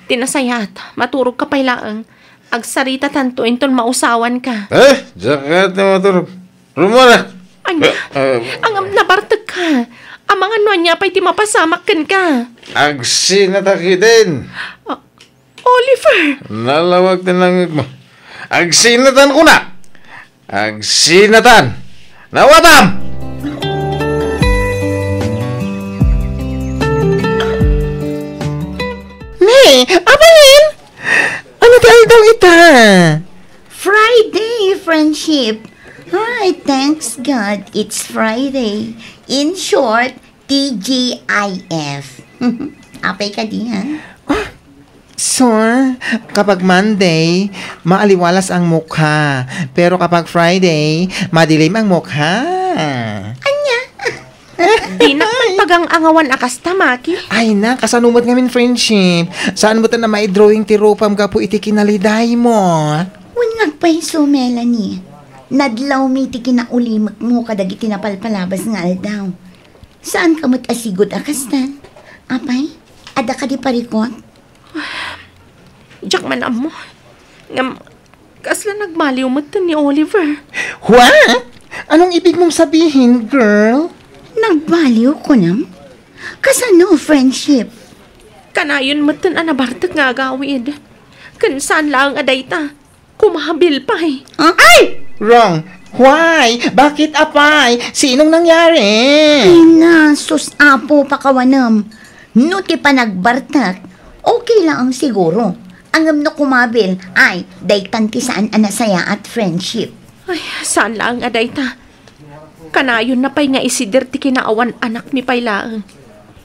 Tinasayat, maturog ka pailaang. Agsarita tanto intol mausawan ka. Jakat na maturog. Rumara! Anya, ang nabartag ka. Ang mga nonya pa'y ti mapasamakan ka. Agsinataki din. Oliver! Nalawag tinangig mo. Agsinatan ko na! Agsinatan! Nawatam! Nay, abayin! Ano tayo daw ita? Friday, friendship. Ay, thanks God, it's Friday. In short, TGIF. Apay ka di, ha? Sir, kapag Monday, maaliwalas ang mukha. Pero kapag Friday, madilim ang mukha. Di na pagang angawan akas tamaki. Ay na, kasanumot ngamin friendship. Saan mo ta na maidrawing ti ropam ka po iti kinaliday mo? Unang paiso, Melanie. Nadlaw mi ti kinaulimak mo kadag itinapalpalabas nga aldaw. Saan ka mo't asigod akastan? Apay, ada ka di parikot? Diyak man amo. Ngam, kasla nagmaliw mo ni Oliver. What? Anong ibig mong sabihin, girl? Nagbaliw ko nam? Kasano, friendship? Kanayon mo anabartag nga gawid. Kan saan lang adayta. Kumahabil pa eh. Ay! Wrong. Why? Bakit apay? Sinong nangyari? Ay na, sus apo pakawanam. No ti pa nagbartak, okay lang ang siguro. Ang no kumabil, ay, daytan ti saan anasaya at friendship. Ay, saan lang adayta. Kanayon na pa'y nga isider ti kinaawan anak mi paylaang.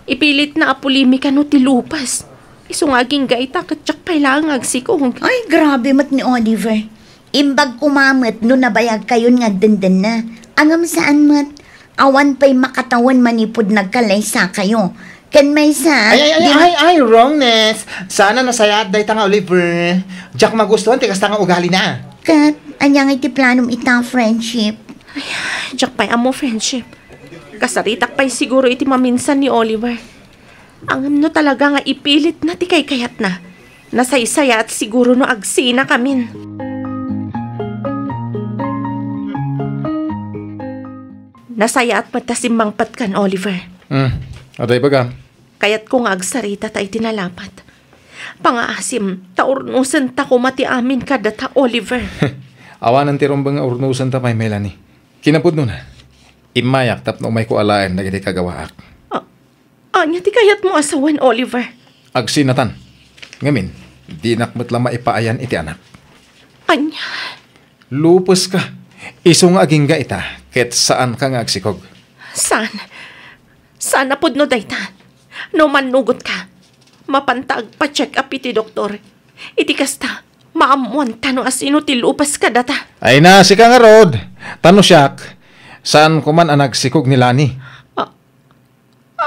Ipilit na apulimika no ti lupas. Isungaging gaita katsak paylaang agsikong. Ay, grabe mat ni Oliver. Imbag kumamit no nabayag kayon nga denden na. Angam saan mat, awan pa'y makatawan manipod nagkalaysa kayo. Kan may sa... Ay, wrongness. Sana nasaya at day nga, Oliver. Jack magustuhan, tikas nga ugali na. Kat, anyang iti planom itang friendship. Diyak pa'y amo friendship. Kasaritak pa'y siguro iti maminsan ni Oliver. Ang no talaga nga ipilit na ti kayat na. Nasaysaya at siguro no agsina kamin. Nasaya at matasimbangpat kan, Oliver. Aday baga. Kaya't kung agsarita tayo tinalapat. Pangaasim, taurnusan ta ko mati amin kada ta, Oliver. Awanan ti rumbang urnusan ta pa'y Melanie. Kinapod nun, imayak tapno may kualain na giti kagawaak. Anya ti kayat mo asawan, Oliver. Agsinatan. Ngamin, di nakmat lang maipaayan iti anak. Anya, Lupos ka. Isong aging ga ita, ket saan ka nga agsikog. saan? Saan na pudno dayta? No manugot ka. Mapantag pa-check up iti doktor. Iti kasta, maamuan tano asino ti lupas ka data. Ay na, si ka nga Rod. Tano siyak, saan kuman ang nagsikog ni Lani?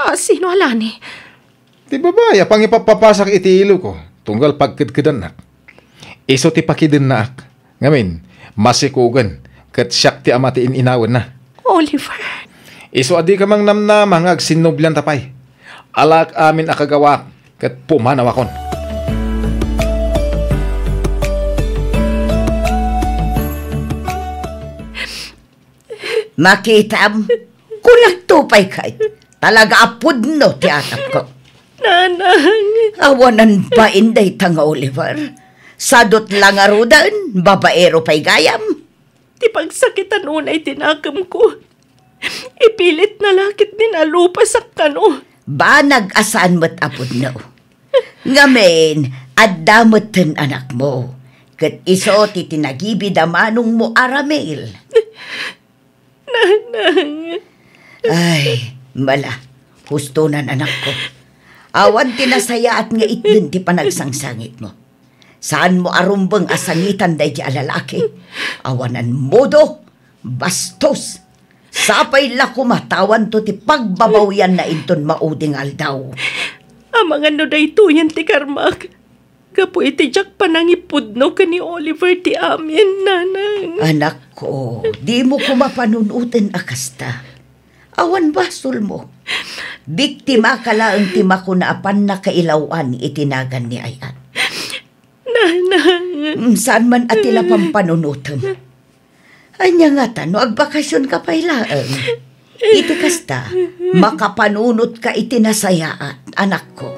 Sino alani? Di babaya, pang ipapapasak iti ilo ko. Tunggal pagkidkidan nak. Iso ti pakidin na ak. Ngamin, masikugan. Kat siyak ti amatiin inawan na. Oliver. Iso adi ka mang namnamang agsinublan tapay. Alak amin akagawa. Kat pumanaw akon. Makitam, kulak tupay kay. Talaga apod no, ti atap ko. Nanang. Awanan ba inday tanga Oliver? Sadot lang arudan, babaero pa'y gayam. Ti pagsakitan unay tinakam ko. Ipilit na lakit din alupa sa kano. Ba nag-asaan mo't apod no? Ngamen, adamot ten anak mo. Kat iso ti tinagibid amanong mo aramil. Nanang. Ay, mala, husto nan anak ko. Awan tinasaya at nga itdun ti panagsangsangit mo. Saan mo arumbang asangitan day di alalaki? Awanan modo, bastos. Sapay la kumatawan to ti pagbabawyan na inton mauding aldaw. Amang ano day tuyan ti karmak. Kapo iti jak panangipudno ka ni Oliver ti amin, nanang. Anak ko, di mo kumapanunutin akasta. Awan basol mo. Biktima ka lang tima ko na apan na kailawan itinagan ni Ayat. Nanang. Saan man atila pampanunutom. Anya nga tano, agbakasyon ka pailaan. Iti kasta, makapanunot ka itinasayaat, anak ko.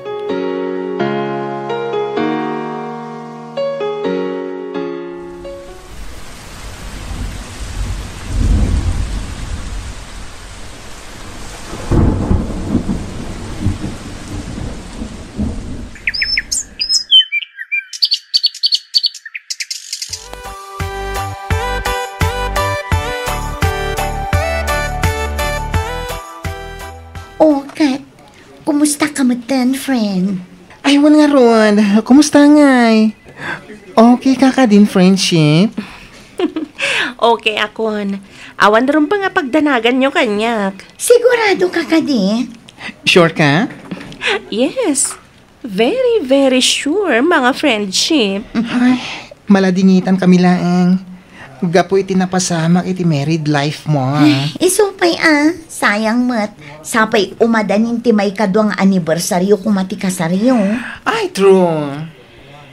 Oh, Kat. Kumusta ka matan, friend? Ay, wan nga Rod. Kumusta ngay? Okay ka ka din, friendship? Okay akon. Awan rin pa nga pagdanagan nyo kanyak. Sigurado ka ka di? Sure ka? Yes. Very, very sure, mga friendship. Ay, maladingitan kami laang. Gapo iti napasamak iti married life mo. Isupay sayang mat. Sapay umadanin ti may kadwang anibersaryo kumati kasaryo. Ay, true.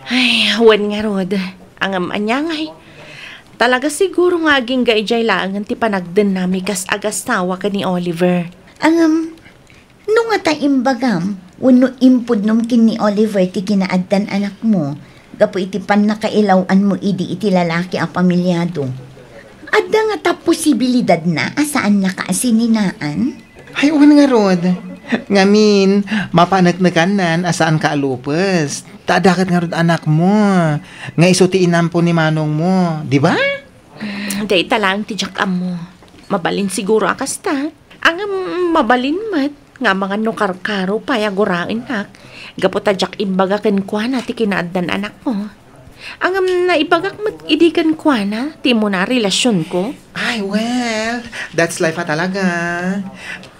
Ay, wan nga Rod. Ang amanyangay. Talaga siguro nga aging gaijay laangan ti panagden nami kas agastawa ka ni Oliver. Nung nga ta imbagam, wano impod nung kin ni Oliver ti kinaaddan anak mo, gapo iti pan nakailawan mo idi iti lalaki a pamilyado. Adda nga ta posibilidad na asaan nakaasininaan? Ay, wan nga Rod. Ngamin, mapanagnaganan asaan ka alupes. Tadakat nga Rod anak mo. Nga iso ti inampo ni manong mo. Di ba? Day talang ti jakam mo. Mabalin siguro akasta. Ang mabalin mat. Nga mga nukarkaro payagurain nak. Gaputa jak imbaga ken kuana ti kinaaddan anak mo. Ang naibagak mat idikan kuana ti mo na relasyon ko. Ay, well, that's life talaga.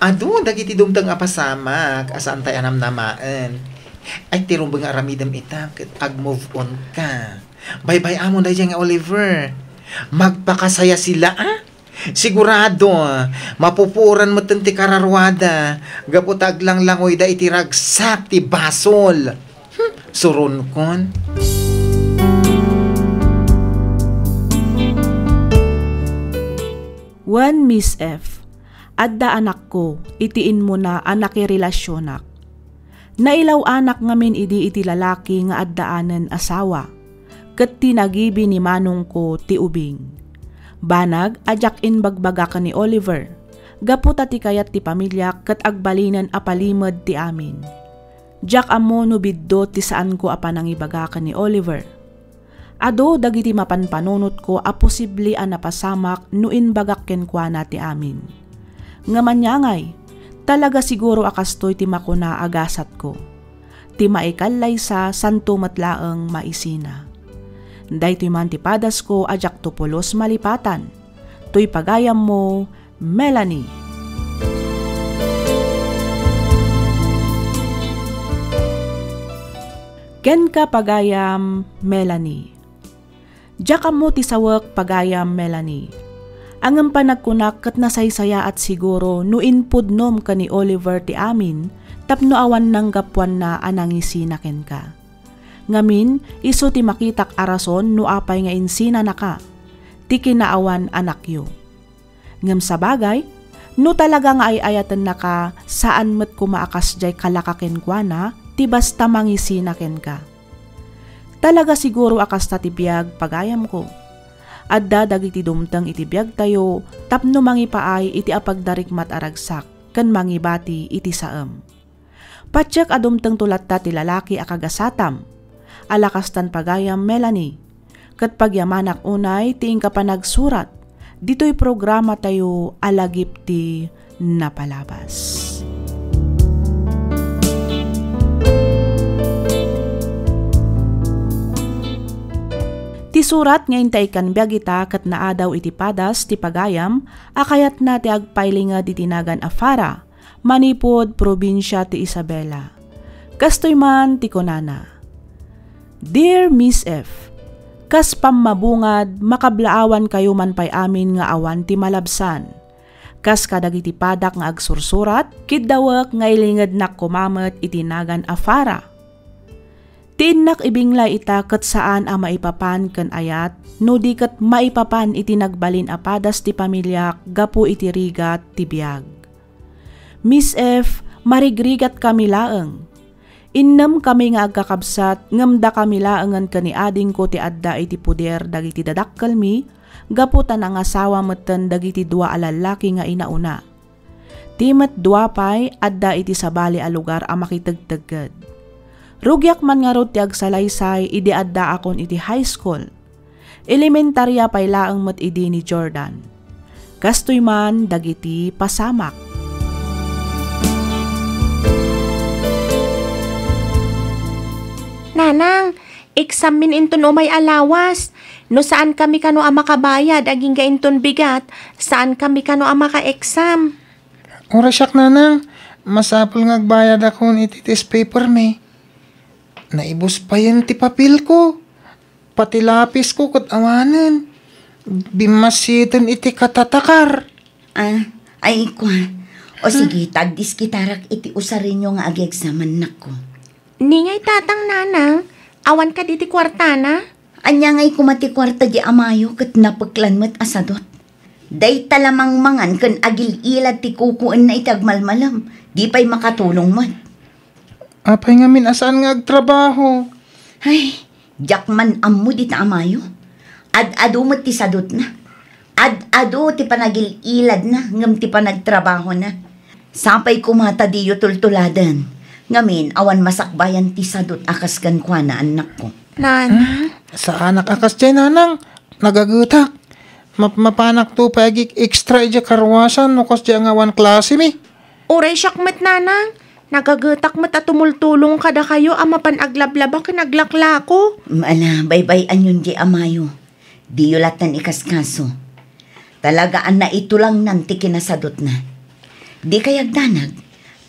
Ado, dagiti dumtang apasamak, asaan tayo anamnamaan. Ay, tirumbang aramidam ita, ag-move on ka. Bye-bye amon dahi nga Oliver. Magpakasaya sila, Sigurado, mapupuran mo ti kararwada. Gaputag lang langoy da itiragsak ti basol. Suron kon. One Miss F. Adda anak ko, itiin mo na anak relasyonak. Nailaw anak ngamin idi iti lalaki nga addaanan asawa. Ket tinagibi ni manong ko ti ubing. Banag ajak inbagbaga ka ni Oliver. Gaputa ti kayat ti pamilya kat agbalinan apalimod ti amin. Jak amo no biddo ti saan ko apanang ibaga ka ni Oliver. Ado dagiti mapanpanunot ko a posible a napasamak no inbagak kenkwana ti amin. Ngamanyangay, talaga siguro akastoy ti makuna agasat ko. Ti maikalay sa santo matlaeng maisina. Daytoy man ti padas ko ajak tupulos malipatan. Toy pagayam mo, Melanie. Ken ka pagayam, Melanie. Diyak mo ti sawak pagayam, Melanie. Ang panagkunak kat nasaysaya at siguro no inpudnom ka ni Oliver ti amin, tapno awan ng gapwan na anangisina ken ka. Ngamin, iso ti makitak arason no apay nga insina na ka, ti kinaawan anak yo. Ngam sa bagay, no talaga nga ay ayatan na ka, saan met kumaakas jay kalakaken kwa na, ti basta mangisina ken ka. Talaga siguro akas ta ti biyag pagayam ko. Adda dagiti dumtang iti biyag tayo, tapno mangipaay iti apagdarikmat aragsak, kan mangibati iti saem. Patsyak adumtang tulat ta ti lalaki akagasatam, alakastan pagayam, Melanie. Kat pagyamanak unay, tiing ka pa nagsurat, dito'y programa tayo alagip ti napalabas. Ti surat ngayon ta ikan biyagita kat naadaw iti padas ti pagayam, akayat na ti agpailinga di tinagan Afara, manipod probinsya ti Isabela. Kastoy man ti konana. Dear Miss F, kas pammabungad, makablaawan kayo man pay amin nga awan ti malabsan. Kas kadagiti padak nga agsursurat, kiddawak nga ilingad nak kumamet itinagan Afara. Tiinnak ibingla ita kat saan a maipapan ken ayat, no di kat maipapan iti nagbalin apadas ti pamilya gapu iti rigat ti biag. Miss F, marigrigat kami laeng. Innam kami nga agkakabsat, ngamda kami laengan kani ading ko ti adda iti puder dagiti dadakkel mi, gaputan ang asawa metten dagiti dua alalaki nga inauna. Timet dua pay adda iti sabali a lugar a makitagtagad. Rugyak man nga rod ti agsalaysay idi adda akon iti high school. Elementarya pay laeng met idi ni Jordan. Kastoy man dagiti pasamak. Nanang, examin inton o may alawas. No saan kami kano ang makabayad, aging ga inton bigat, saan kami kano ang maka-exam. Ora siyak, nanang. Masapol nga agbayad ako iti test paper me. Naibos pa yan ti papel ko. Pati lapis ko kat awanan. Bimasitan iti katatakar. Ay kwa. O sige, tagdis kitarak iti usarin nyo nga ag-examan na ko. Ningay tatang nanang, awan ka diti kwartana? Anya ngay kumati kwarta di amayo kat napaglan mo't asadot. Day talamang mangan kan agil ilad ti kukuan na itagmalmalam. Di pa'y makatulong mo't. Apay nga min asaan nga agtrabaho. Ay, jakman ammo di ta amayo. Ad-ado mo't ti sadot na. Ad-ado ti panagil ilad na, ngam ti panagtrabaho na. Sapay kumata diyo tultuladan. Ngamin, awan masakbayan ti sadot akas kan kwa na anak ko. Nana? Sa anak akas dyan, nanang. Nagagutak. Mapanak to pagik extra ija karwasan no kas dyan nga wan klase mi. Uray siyak met nanang. Nagagetak met at tumultulong kada kayo ama panaglablaba ka naglakla ko. Mala, baybay-an yun di amayo. Di yulatan ikaskaso. Talagaan na ito lang nanti kinasadot na. Di kayag danag.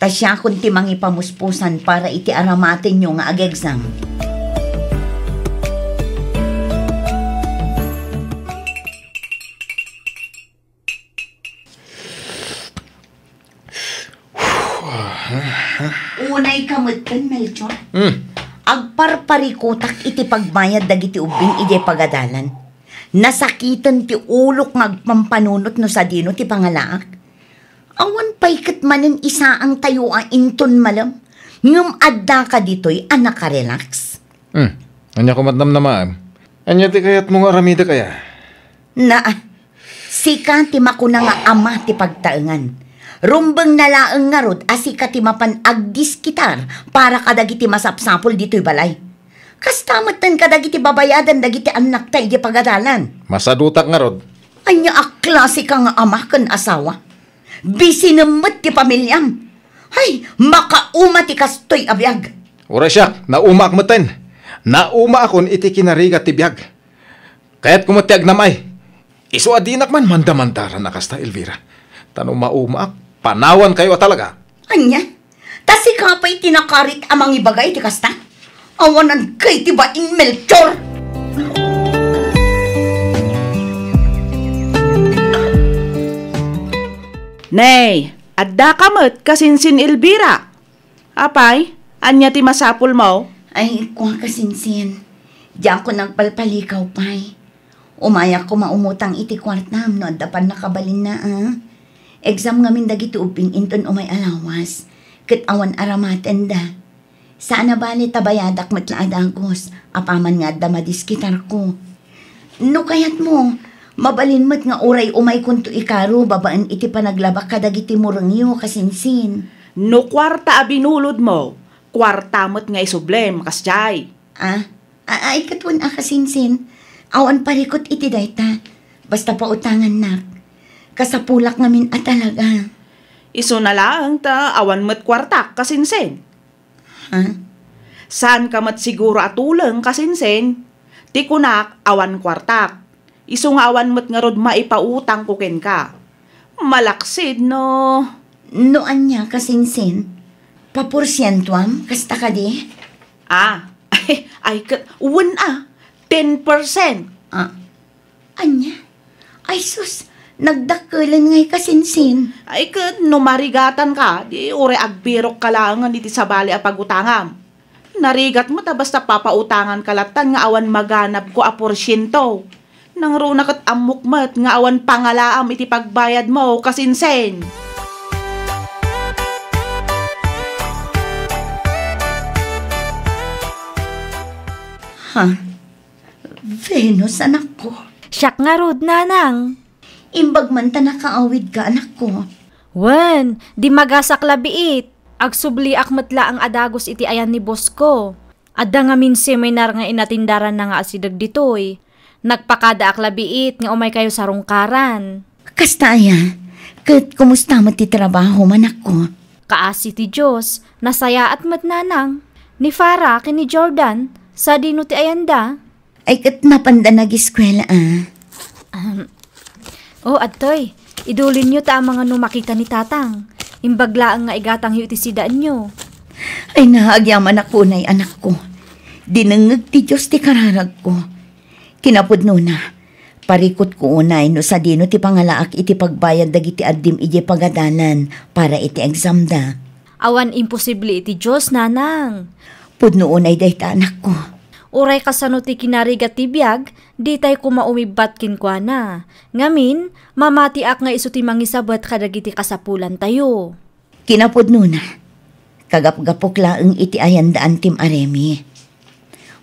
Tasya kun ti mangipamuspusan para iti aramatin nyo nga ag-exam. Unay kamutkan, Melchor. Agparparikutak iti pagbayad dagiti ubing iti pagadalan. Nasakitan ti ulok magpampanunot no sa dino ti pangalaak. Awan paikat manen isa ang tayo ang inton malam. Ngam adda ka dito'y anak ka relax. Anya kumatnam naman. Anya ti kayat mo nga ramida kaya? Na, Sika ti makuna nga ama ti pagtaengan. Rumbeng nalaeng nga rod, asika ti mapan agdiskitar para kadagiti masapsapol dito'y balay. Kastamatan kadagiti babayadan dagiti anak tayo di pagadalan. Masadutak nga rod. Anya klase ka nga ama ken asawa. Bisinemet ti pamilyam. Hay, makauma ti kastoy abiyag. Ura siya, nauma akmeten. Nauma akon iti kinarigat ti biyag. Kaya't kumatiag namay. Isu adinak man mandamandaran na kasta, Elvira. Tanong mauma ak, panawan kayo talaga. Anya, tasi ka pa'y tinakarit amang ibagay ti kasta. Awanan kay ti baing Melchor. Nay, adda kamot kasinsin Elvira. Apay, anya ti masapul mo? Ay, kuha kasinsin. Diyan ko nagpalpalikaw, pay. Umaya ko maumutang iti kwartam no dapan nakabalin na, Exam ngamin dagiti uping inton umay alawas. Ket awan aramaten da. Saan na bali tabayadak matla adagos. Apaman nga da madiskitar ko. No kayat mo, mabalin mat nga uray umay kunto ikaro babaan iti panaglabak kadagiti murengyo kasinsin. No kwarta abinulod mo, kwarta mo't nga isublem, kasjay. Ay katwan kasinsin. Awan parikot iti dayta. Basta pautangan nak. Kasapulak ngamin talaga. Iso na lang ta awan mo't kwarta kasinsin. Saan ka mat siguro atuleng kasinsin? Ti kunak awan kwartak. Iso nga awan mo't nga rod maipautang kuken ka. Malaksid no. Noan niya kasinsin. Paporsyentuam, kasta ka di? Ay, uwan 10%. Anya? Ay sus, nagdakulan ngay kasinsin. Ay, numarigatan ka, di ure agbirok ka lang iti sabali a pagutangam. Narigat mo ta basta papautangan kalatan nga awan maganap ko a porsyento. Nang runa kat amukmat nga awan pangalaam iti pagbayad mo kasinsen. Venus, anak ko. Siyak nga rod, nanang. Imbag man ta nakaawid ka, anak ko. Wen, di magasak labiit. Agsubli akmatla ang adagos iti ayan ni boss ko. Adda nga min seminar nga inatindaran na nga asidag ditoy. Nagpakada ak labiit nga umay kayo sa rungkaran. Kasta aya, kat kumusta mo ti trabaho, manak ko? Kaasi ti Diyos, nasaya at matnanang. Ni Farah kini Jordan, sa dino ti ayanda. Ay kat napanda nag-eskwela Adtoy, idulin nyo ta ang mga numakita ni tatang. Imbaglaan nga igatang yu ti sidaan nyo. Ay naagyaman ako nay anak ko. Dinengeg ti Diyos ti kararag ko. Kinapudno na. Parikot ko unay no sa dino ti pangalaak iti pagbayad dagiti addim iti pagadalan para iti exam da. Awan imposible iti Diyos, nanang. Pudno unay dayta anak ko. Uray kasano ti kinarigat ti biyag, di tay kumaumibat kinkwa na. Ngamin, mamatiak nga iso ti mangisabat kadagiti kasapulan tayo. Kinapudno na. Kagap-gapok laeng iti ayandaan tim aremi.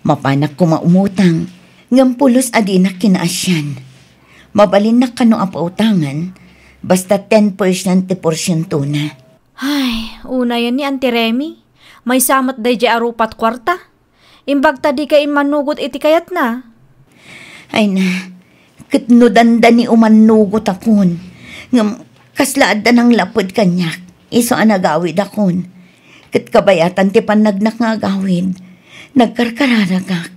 Mapanak ko maumutang, ngampulos adinak kinaasyan. Mabalin na kano apautangan, basta 10% ti porsyento na. Ay, una yan ni Auntie Remy. May samat day di arupat kwarta. Imbag tadi ka imanugot iti kayat na. Ay na, kitnudanda ni umanugot akon. Ngam, kaslaad da ng lapod kanyak. Iso anagawid akon. Kit kabayatan ti panagnak nga agawid. Nagkarkararagak.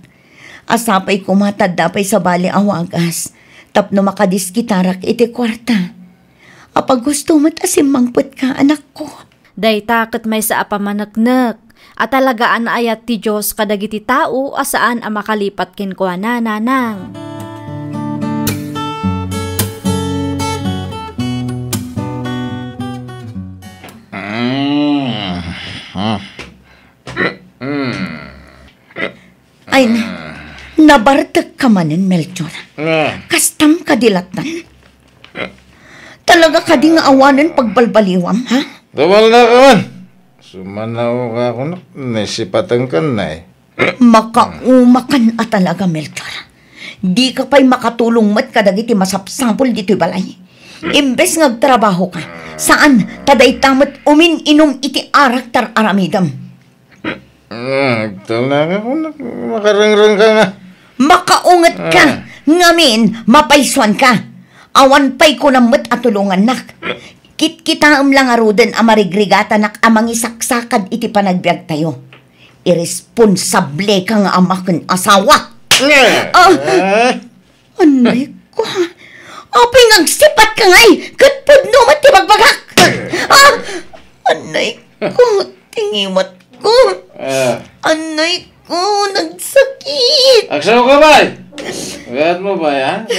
Asapay kumatadapay sa bali awagas. Tapno makadiskitarak iti kwarta. Apag gusto mo't asimangput ka, anak ko. Day takot may sa apamanaknak. At talagaan na ayat ti Diyos kadagiti tao asaan ang makalipat kinkwa na, nanang. Ay na, nabartag ka manin, Melchor. Kastam kadilatan. Talaga ka di nga awanan pagbalbaliwam, ha? Dawal na ka man. Sumanaw ka ako naisipatan ka na Makaumakan talaga, Melchor. Di ka pa'y makatulong mat kadagiti masapsampol dito'y balay. Imbes ngagtrabaho ka, saan taday tamat umin-inom iti arak tar aramidam. Talaga ko na makarangrang ka nga. Makaungat ka, ngamin mapaisuan ka. Awan pa'y ko namat atulungan nak. Kit-kitaam lang aruden amarigrigata nak amang isaksakad iti panagbiag tayo. Irresponsable ka nga amakan asawa. Anay ko. Apay ngagsipat ka ngay. Katpud no mati magbagak. Anay ko. Tingimat ko. Anay ko. Nagsakit. Aksaw ka ba? Gayat mo ba yan?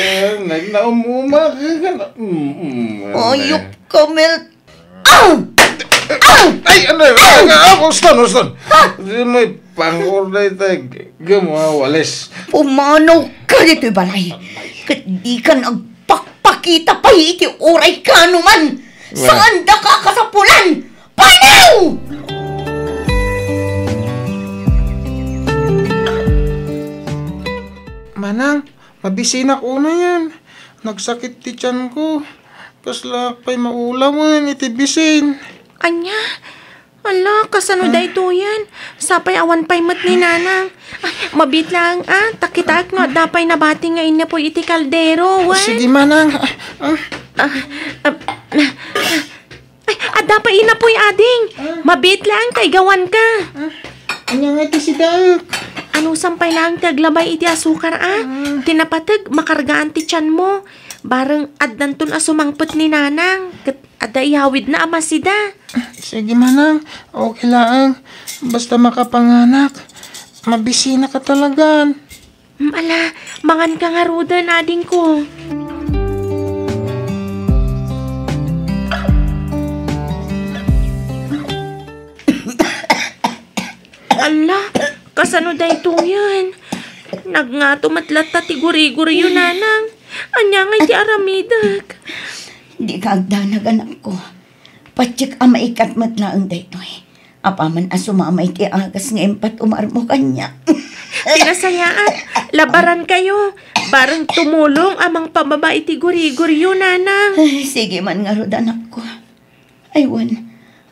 Nagnaumuma ka na. Ayok ka, Mel. Ay, ano? Ustan. Hindi may pang-orday tayo. Walis. Pumanaw ka dito'y balay. Kat di ka nagpakpakita pa iti oray ka naman. Saan da ka kasapulan? Panaw! Manang, mabisinak una yan. Nagsakit ti tiyan ko. Kasla pa'y maulawan iti bisin. Anya? Ala, kasano da ito yan? Sapay awan pa'y mat ni nanang. Ay, mabit lang takitaak nga dapay nabati nga ina po iti kaldero. Sige, manang. Ay, dapay ina po'y ading. Mabit lang, kay gawan ka. Anya nga iti si Dak. Ano sampay lang taglabay iti asukar Tinapatag, makargaan ti tiyan mo. Barang addanton asumangpot ni nanang. Ada ihawid na ama sida. Sige, manang. Okay lang. Basta makapanganak. Mabisina ka talagan. Ala, mangan ka nga rudan, ading ko. Ala, kasano da ito yan? Nagnatumatlat ti guri-guri yun, nanang. Anya nga iti aramidak. Di ka agdanag anak ko. Patsik ang maikat matlaang daytoy. Apaman asumama iti agas nga empat umarmo kanya. Pinasayaan, labaran kayo. Barang tumulong amang pababa iti guri-guri yun, nanang. Sige man nga rod anak ko. Aywan,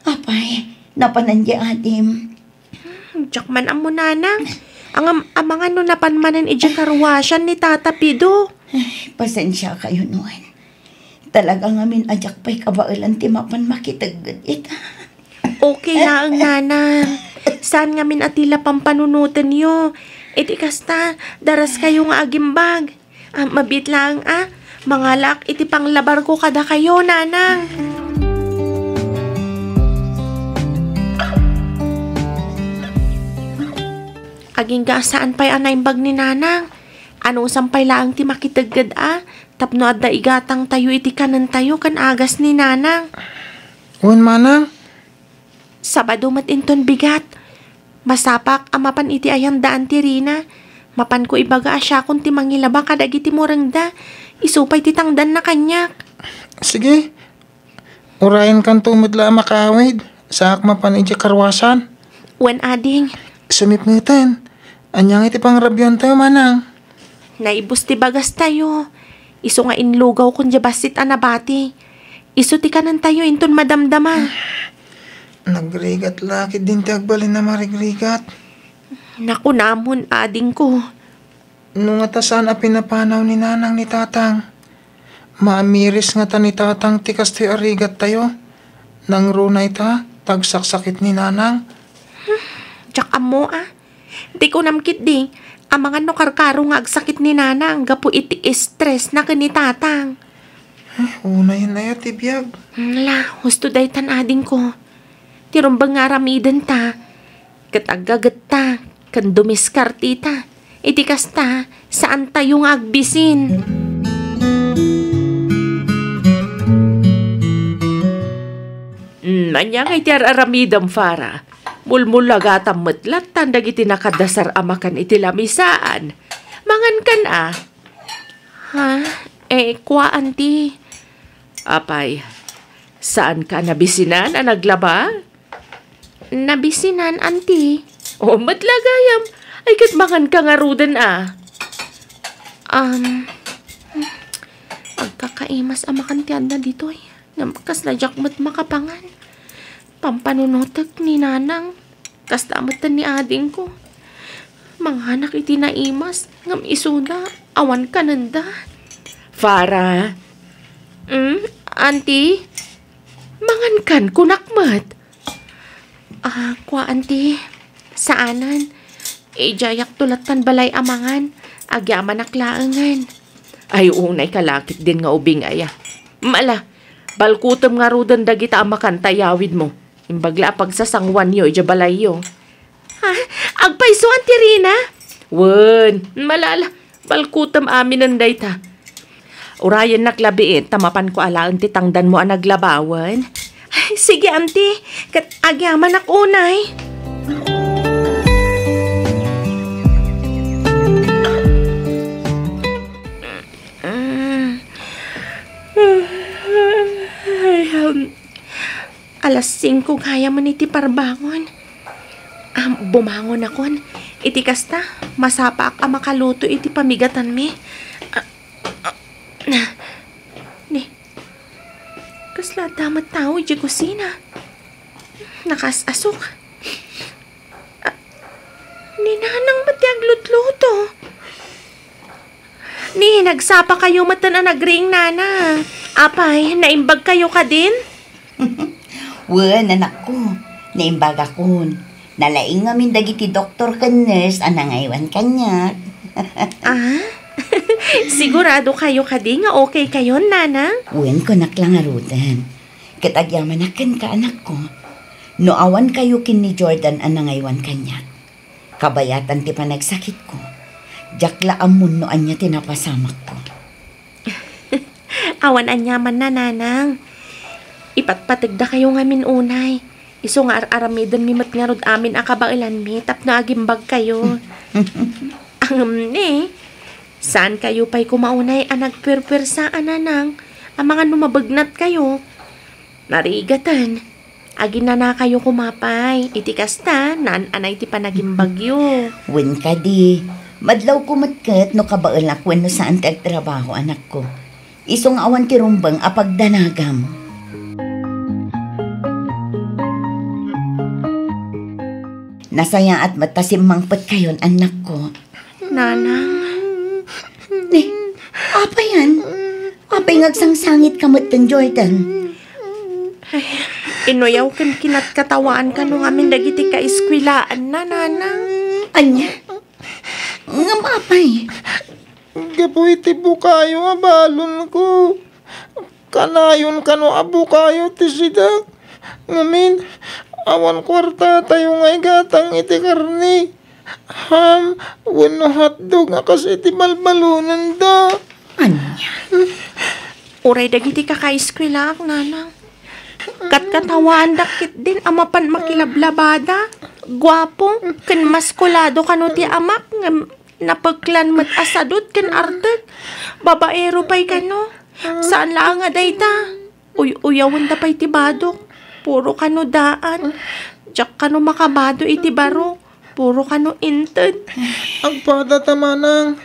apay, napanandya adim. Diyak man amo, nanang. Ang amang ano napanmanan iti karwasyan ni Tata Pido. Pasensya kayo noon. Talagang amin ajak pa'y kabailan ti mapan makitagad ita. Okay na ang nanang. Saan ngamin atila pampanunutan nyo? Iti kasta, daras kayo nga agimbag. Mabit lang mangalak iti panglabar ko kada kayo, nanang. Aging ga saan pa'y anaimbag ni nanang? Ano sampay laang ti makitagad tapno adda igatang tayo iti kanan tayo kan agas ni nanang. Uwan, manang. Sabado matinton bigat. Masapak amapan iti ayang daan ti Rina. Mapan ko ibaga asya kung ti mangilaba kadag iti morangda. Isupay ti tangdan na kanyak. Sige. Urayan kan tumudla makawid. Saak mapan iti karwasan. Wen ading. Sumipmitan. Anyang iti pangrabyan tayo, manang. Naibus ti bagas tayo. Iso nga inlugaw kung jabasit anabati. Iso ti kanan tayo inton madamdama. Nagrigat laki din ti agbalin na marigrigat. Naku namon, ading ko. Nung atasan a pinapanaw ni nanang ni tatang. Maamiris nga ta ni tatang tikas ti arigat tayo. Nang runay ta, tagsaksakit ni nanang. Tsak amo Di ko namkit di. Ang mga no karkaro nga agsakit ni nanang. Gapu iti stress na kanitatang. Una yun na yun, tibiyag. La, husto day tan ading ko. Tirumbang nga ramidan ta. Katagagat ta. Kan dumiskarte ta. Iti kasta, saan tayo nga agbisin? Anya nga iti aramidam, Farah. Mulmulagatam matlat tandag iti nakadasar amakan iti lamisaan. Mangan kan Ha? Kwa anti? Apay, saan ka nabisinan naglaba? Nabisinan, anti? Matlagayam. Ay kat mangan ka nga rudan Pagkakaimas amakantiyan na dito eh. Namkas na jakmat makapangan. Pampanunotag ni nanang. Kas damatan ni ading ko. Manghanak iti naimas. Ngam isuna. Awan ka nanda. Farah, Auntie? Mangankan kunakmat. Kwa auntie. Saanan? Jayak tulatan balay amangan. Agyaman aklaangan. ay unay kalakit din nga ubing aya. Mala, balkutom nga rudan dagita amakan tayawid mo. Imbagla pagsasangwan yo, ijabalay yo. Ha? Agpaiso, Auntie Rina? Wen, malala, balkutom amin ang dayta. Urayan naklabiit, tamapan ko alaan titangdan mo ang naglabawan. Ay, sige, Auntie. Kat agyaman ak unay. Alas 5 kaya man iti parbangon. Bumangon akon. Iti kasta, masapak ang makaluto iti pamigatan mi. Ni, kasla damat tao iti kusina. Nakasasok. Ni nanang mati aglutluto. Ni, nagsapa kayo matan ang nagring nana. Apay, naimbag kayo ka din? Wen, anak ko, naimbag akon. Nalaing ngamin dagiti doktor ken nurse anangaywan kanya. Sigurado kayo kadi nga okay kayo, nana? Wen ko naklangarutan. Katagyaman akin ka, anak ko. No awan kayo kin ni Jordan anangaywan kanya. Kabayatan ti panagsakit ko. Jakla amun no anya tinapasamak ko. Awan anyaman na, nanang. Ipatpatigda kayo ngamin unay. Iso nga aramidon mi matngarod amin akabailan mi tap na agimbag kayo. Saan kayo pa'y kumaunay ang nagpirpirsaan nanang ang mga numabagnat kayo? Narigatan. Agin na kayo kumapay. Iti kasta, anay ti panagimbagyo. Wen ka di. Madlaw ko matkat no kabailak wen no saan tagtrabaho, anak ko. Isong awan ti rumbang apagdanagam. Nasaya at matasimmangpat kayon, anak ko. Nanang. Apa yan? Apay ngagsangsangit kamot ng Jordan. Ay, inuyaw kan kinat katawaan ka nung amin dagiti ka iskwilaan na, nanang. Anya? Ngam apay? Gapoy ti bukayo abalon ko. Kanayon kano abukayo ti sidak. Ngamin, awan kwarta tayo ngay gatang iti karni. Ham, wano hotdog nga kasi iti balbalunan da. Anya? Uray dagiti ka ka-eskwela, nanang. Katkatawaan dakit din amapan makilablabada. Gwapo, ken maskulado kano ti amak. Napagklan mat asadot ken artek. Babaero pa'y kano. Saan lang nga dayta? Uyawan da pa'y tibadok. Puro kano daan. Diyak kano makabado iti baro. Puro kano inted. Ang pada tamanang.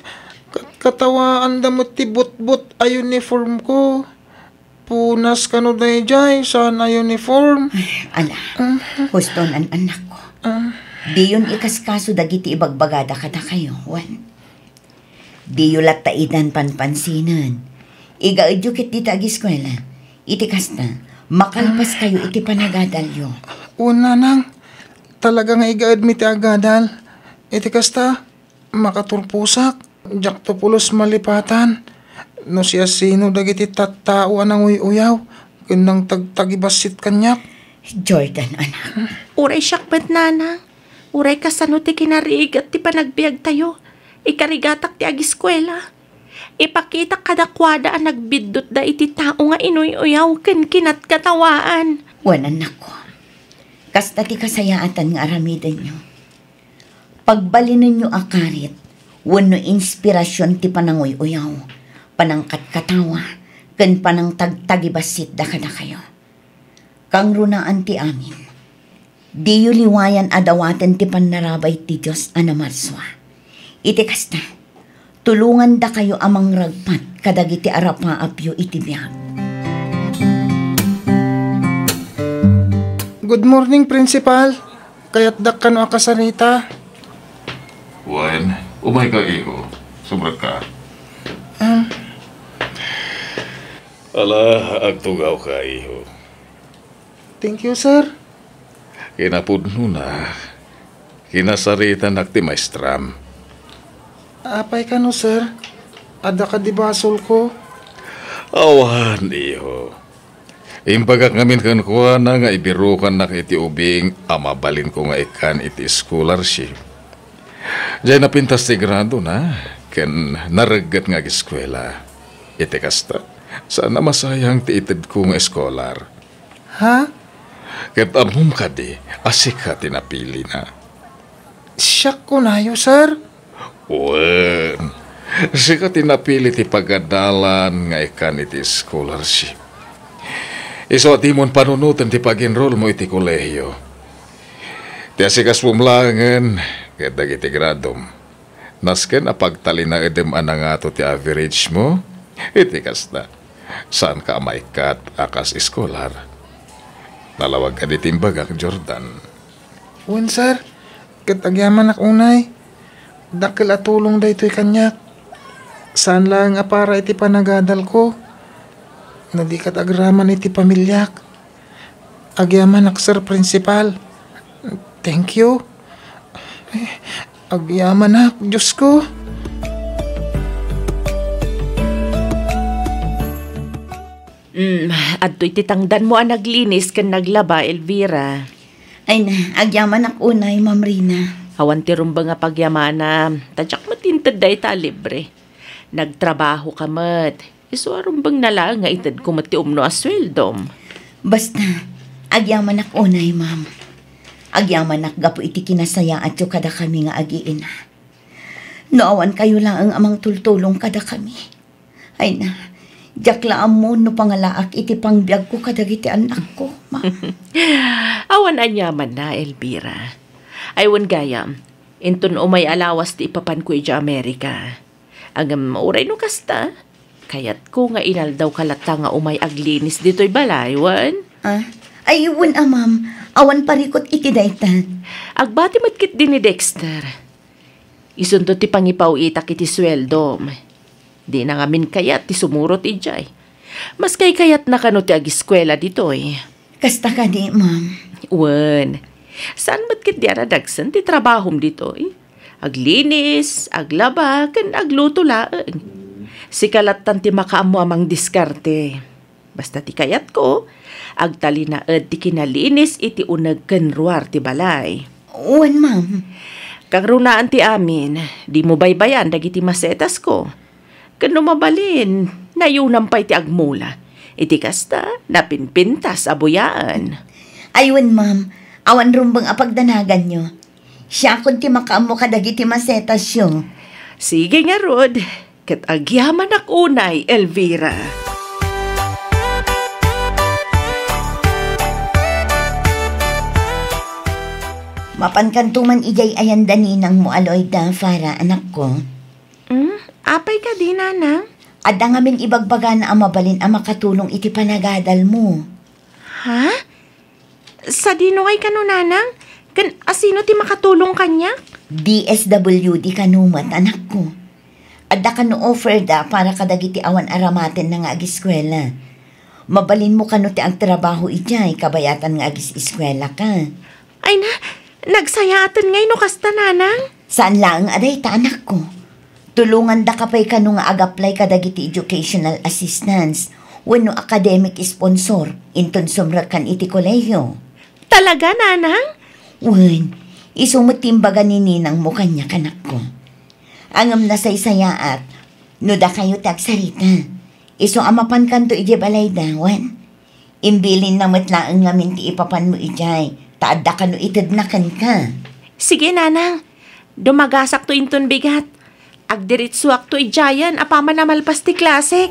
Katawaan damot ti butbut a uniform ko. Punas kano dayjay sana uniform. Ala, huston an anak ko. Di yun ikaskaso dagiti ibagbagada kada kayo, Wan. Di yun lataidan panpansinan. Igaadyo kit di tag-eskwela. Itikas na, makalpas kayo iti panagadalyo. Una nang, talaga nga igaad mi ti agadal. Itikas ta, makaturpusak. Jak to pulos malipatan. No siya sino dagiti tattao anang uyaw. Kunang tagtagibasit kanyak. Jordan, anak. Uray syakbat, nanang. Uray kasano ti kinariig at ti panagbiag tayo. Ikarigatak ti agiskwela. Ipakita kadakwada ang nagbidot da iti tao nga inuy-uyaw ken kinat katawaan. Wan, anak ko. Kasta ti kasayaatan nga aramidan nyo. Pagbalinin nyo akarit, wan no inspirasyon ti pananguy-uyaw, panangkat katawa, ken panang tagtagibasit da kada kayo. Kang runaan ti amin. Di yu liwayan adawaten ti panarabay ti Diyos anamarswa. Iti kasta, Tulungan da kayo amang ragpat kadagiti arapa apyo iti biyak. Good morning, Principal. Kaya't dak ka no akasarita. Wen, umay ka iho. Sumrat ka. Ala, agtugaw ka iho. Thank you, sir. Kinapudno na. Kinasarita nakti maestram. Apay ka no, sir. Ada ka di basol ko. Awan, iho. Imbagak ngamin kan kuha na nga ibirukan na iti ubing amabalin ko nga ikan iti scholarship. Diyan napintas ti grado na, ken naragat nga eskwela. Iti kasta, sana masayang ti itid ko nga eskolar. Ha? Ket amum ka di, asik ka tinapili na. Siyak ko na yo, sir. Wen, sika tinapili ti pagadalan nga ikan iti scholarship. Iso timon panunutan ti pag-enroll mo iti kolehiyo. Ti asikas pumlangan, kaya dagiti gradom. Nasken apagtali na edem anangato ti average mo, iti kasta. Saan ka maikat akas eskolar? Nalawag ka di timbagak, Jordan. Wen, sir. Katagyaman ak unay. Dakil at tulong da ito'y kanyak. Saan lang apara iti panagadal ko? Nadi kat agraman iti pamilyak. Agyaman ak, sir, Principal. Thank you. Agyaman ak, Diyos ko. Adto iti tangdan mo ang naglinis kan naglaba, Elvira. Ay na, agyaman ak unay, Ma'am Rina. Awan ti rumba nga pagyamana, tadyak matintad da ita libre. Nagtrabaho ka mat. Iso arumbang nala nga itad ko mati umno asweldom. Basta, agyaman ak unay, Ma'am. Agyaman ak gapo iti kinasaya at yung kada kami nga agiin. Noawan kayo lang ang amang tultulong kada kami. Ay na, jaklaan mo no pangalaak iti pangbiag ko kadagiti anak ko, Ma'am. Awan anyaman na, Elvira. Aywan gayam, inton umay alawas ti ipapan ko ija Amerika. Agam mauray no kasta, kayat ko nga inal daw kalata nga umay aglinis dito'y balay, wan? Ay, iwan Ma'am. Awan parikot iti daytan. Agbati matkit din ni Dexter. Isunto ti pangipaw itak iti sweldo. Di na ngamin kayat ti sumurot ijay. Mas kay kayat na kano ti agiskwela dito'y. Kasta ka di, Ma'am. Wan. Saan matkit di aradagsan ti trabahom dito'y? Aglinis, aglaba, kan agluto laan. Si kalatan ti makaamo amang diskarte. Basta ti kayat ko, agtalinaed ti kinalinis iti unag kenruar ti balay. Uwan, Ma'am. Kang runaan ti amin, di mo baybayan dagiti masetas ko. Kan mabalin, nayunampay ti agmula. Iti kasta, napinpintas abuyaan. Ayun, Ma'am. Awan rumbang apagdanagan nyo. Siya kung ti makaamo kadagiti masetas yun. Sige nga, Rod. Kat agyaman ak unay, Elvira. Mapankantuman ijay ayan daninang mo aloy da, Farah, anak ko. Apay ka di, nanang? Ada ngamin ibagbaga na amabalin ang makatulong iti panagadal mo. Ha? Sa dino ay kano, nanang? Kan asino ti makatulong kanya? DSWD kanumat, anak ko. Ada ka no offer da para kadagiti awan aramaten na nga agiskwela. Mabalin mo kano ti ang trabaho ijay, kabayatan nga agis-eskwela ka. Ay na, nagsayatan ngay no kasta, nanang? Saan lang aday ta, anak ko? Tulungan da kapay kano nga ag-apply kadagiti educational assistance wenno academic sponsor inton sumrakan iti kolehiyo. Talaga, nanang? Wen, isumutimbaga ni ninang mo kanya kanak ko. Angam na saysayaat, no da kayo tagsarita. Iso amapan kanto ije balay dawan. Imbilin na matlaang ngamin ti ipapan mo ijay, taadda ka no itadnakan ka. Sige, nanang. Dumagasak to inton bigat. Agdiritsuak to ijayan, apama na malpas ti klasik.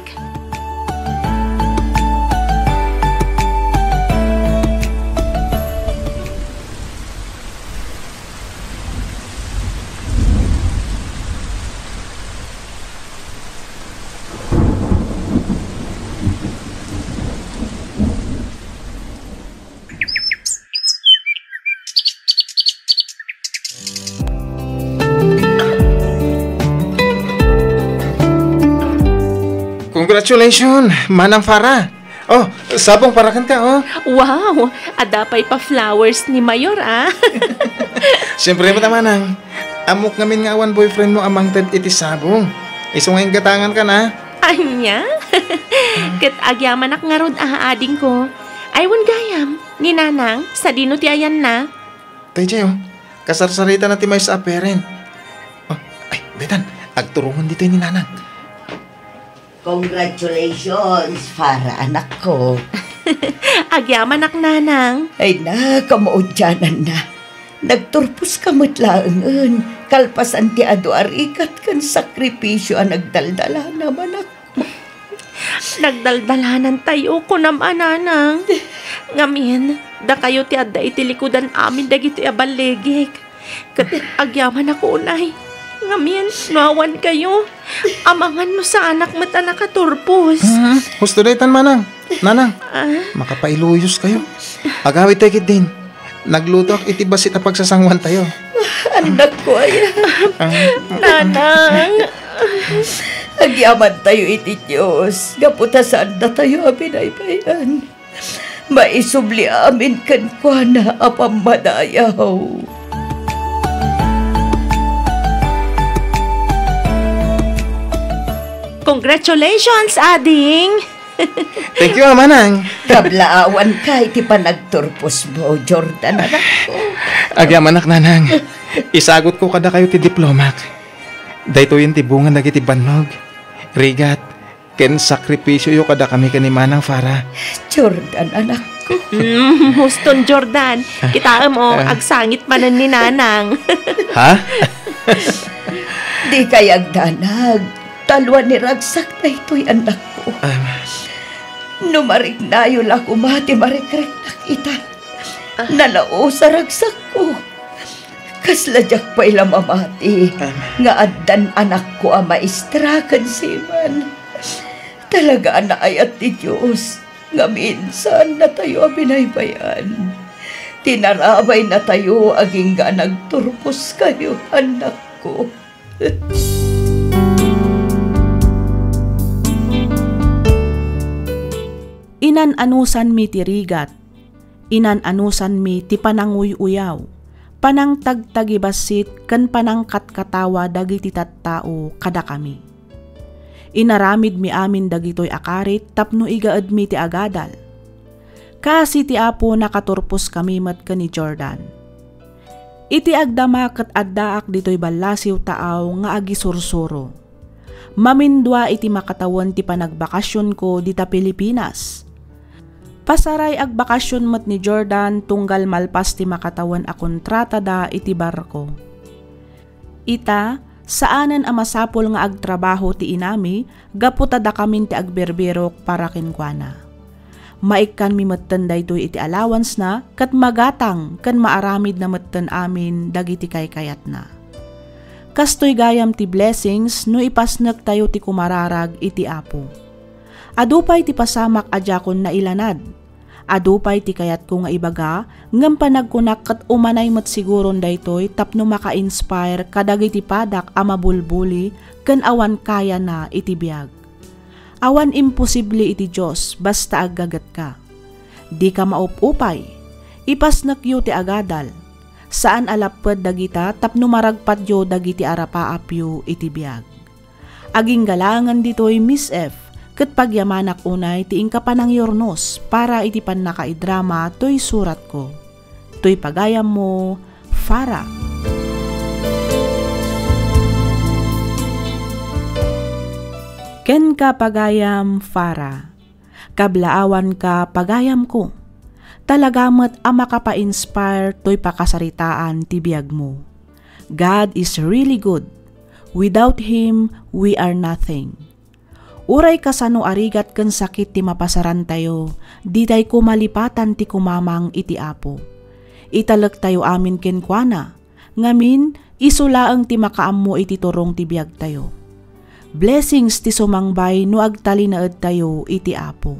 Congratulations, Manang Farah. Oh, sabong parakan ka, oh. Wow, adapay pa flowers ni Mayor, ah. Siyempre mo Manang. Amok ngamin nga awan boyfriend mo amang tad iti sabong. Iso ngayong gatangan ka na. Anya? Kat agyaman ak nga rod ading ko. Aywan gayam, ni Nanang, sa dino ti ayan na. Tay Jay, oh. Kasarsarita na ti may sa aperen. Oh, ay, Betan, agturungan dito ni Nanang. Congratulations, para anak ko. Agyaman ak Nanang. Ay na, kamaudyanan na. Nagturpos ka matlaangan. Kalpasan ti ado arikat kan sakripisyo ang nagdaldala naman ako. Nagdaldalanan tayo ko naman, Nanang. Ngamin, da kayo ti adda itilikudan amin dagito abalegik. Kat agyaman ako unay. Ngamin, nuawan kayo. Amangan mo sa anak mo't anak katurpos. Husto daytan Manang. Nanang, makapailuyos kayo. Agawit tayo din. Nagluto ak iti basit na pagsasangwan tayo. Anak ko ay. Nanang. Agyaman tayo iti Diyos. Gaputasan na tayo abinaybayan. Maisubli amin kan kwa na apamadayaw. Congratulations, Ading! Thank you, Manang. Kablaawan ka, iti pa nagturpos mo, Jordan, anak ko. Agyaman ak Nanang. Isagot ko kada kayo ti diplomak. Dayto yung tibungan nagiti bannog. Rigat, ken sakripisyo yo kada kami kani Manang Farah. Jordan, anak ko. Huston, Jordan. Kita mo, agsangit manan ni Nanang. Ha? Di kayag danag. Talwa ni Ragsak na ito'y anak ko. Numarig na yun lang umati marikrek nakita. Nalao sa Ragsak ko. Kasladyak pa ilang mamati. Nga addan anak ko ang maestra kan siman. Talaga na ayat ni Diyos. Nga minsan na tayo ang binaybayan. Tinarabay na tayo aging nga nagturpos kayo, anak ko. Inan-anusan mi ti rigat, inan-anusan mi ti pananguy-uyaw, panang tagtagibasit kan panang katkatawa dagiti tattao kada kami. Inaramid mi amin dagitoy akarit tapno igaad mi ti agadal. Kasi ti apo nakaturpos kami mat ka ni Jordan. Iti agdama ket addaak ditoy ballasiw taaw nga agisursuro. Mamindwa iti makatawan ti panagbakasyon ko dita Pilipinas. Pasaray ag bakasyon mat ni Jordan tunggal malpas ti makatawan a kontrata da iti barko. Ita, saanan a masapol nga agtrabaho ti inami, gaputada kamin ti agberberok para kinkwana. Maikkan mi metten daytoy iti allowance na, kat magatang kan maaramid na metten amin dagiti kaykayat na. Kastoy gayam ti blessings no ipasnek tayo ti kumararag iti apo. Adupay ti pasamak adjakon na ilanad. Adupay ti kayat ko nga ibaga, ngam panagkunak kat umanay mat siguron daytoy tapno maka-inspire kadagiti padak a mabulbuli ken awan kaya na iti biag. Awan imposible iti Diyos basta aggagat ka. Di ka maupupay, ipasnek yu ti agadal. Saan alapad dagita tapno maragpadyo dagiti arapaapyo iti biag. Aging galangan ditoy Miss F. Ket pagyamanak unay ti ingkapanang yornos para iti pan nakaidrama toy surat ko. Toy pagayam mo, Farah. Ken ka pagayam, Farah. Kablaawan ka pagayam ko. Talagamat ama ka pa-inspire toy pakasaritaan ti biag mo. God is really good. Without Him, we are nothing. Uray kasano arigat ken sakit ti mapasaran tayo, di tay kumalipatan ti kumamang iti apo. Italek tayo amin kenkwana, ngamin isulaang ti makaammo iti turong ti biag tayo. Blessings ti sumangbay no agtalinaed tayo iti apo.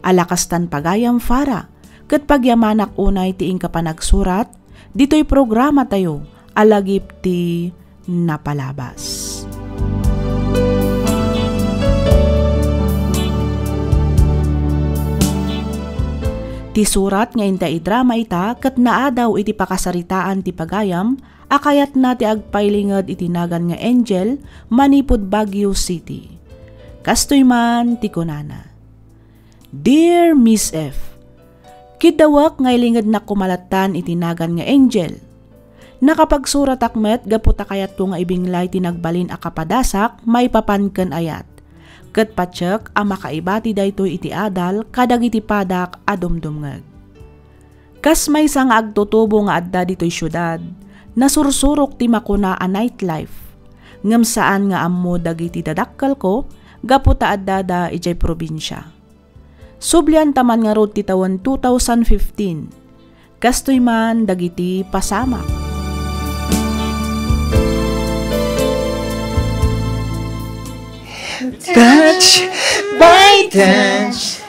Alakastan pagayam Farah, ket pagyamanak unay ti ingkapanagsurat, dito'y programa tayo, alagip ti napalabas. Iti surat nga inta idrama ita kat naa daw iti pakasaritaan ti pagayam akayat na ti agpailingad iti nagan nga Angel manipod Baguio City. Kastoy man ti kunana. Dear Miss F, kidawak nga ilingad na kumalatan iti nagan nga Angel. Nakapagsurat akmet gaputa kayat ko nga ibinglay tinagbalin a kapadasak may papanken ayat. Ket patsek a makaibati daytoy iti adal kadag iti padak a dumdumngeg. Kas may sang agtutubo nga adda ditoy syudad, nasursurok ti makuna a nightlife. Ngem saan nga ammo dagiti dadakkel ko gaputa addada ijay probinsya. Sublian taman nga rod ti tawen 2015. Kastoy man dagiti pasamak. Touch by touch,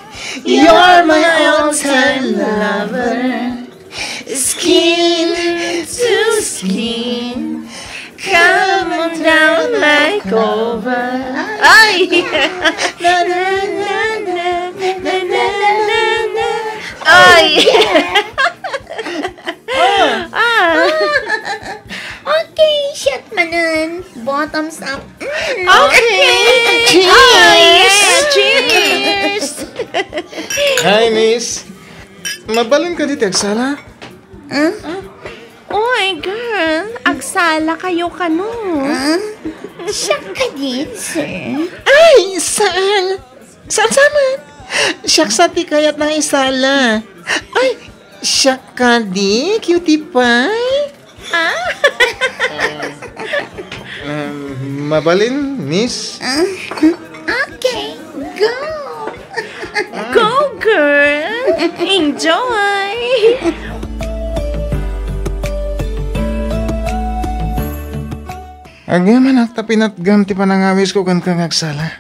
you're my all-time lover. Skin to skin, come on down like over. Ay! Na na na na na na na na. Ay! Okay, shot manan. Bottoms up. Okay! Cheers! Cheers! Hi, miss. Mabalin ka dito, agsala? Oy, girl. Agsala kayo kano. Siya ka din, sir. Ay, saan? Saan saman? Siyak sa tikayat ng isala. Ay, siyak ka di, cutie pie. Mabalin, miss. Okay, go. Go, girl. Enjoy. Agyaman ak tapinatgam ti panangawis ko kan kang agsala.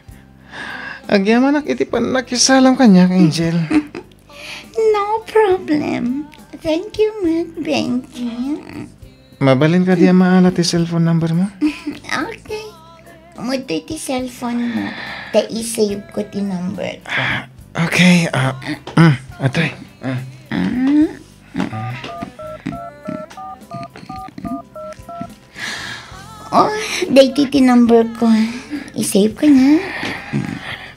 Agyaman ak iti panakisalam kanya, Angel. No problem. Thank you, man. Thank you. Mabalin ka diya maala ti cellphone number mo? Okay. Mudo ti cellphone mo. Ta-i-save ko ti number ko. Okay, atay. Oh, dati ti number ko. I-save ko na.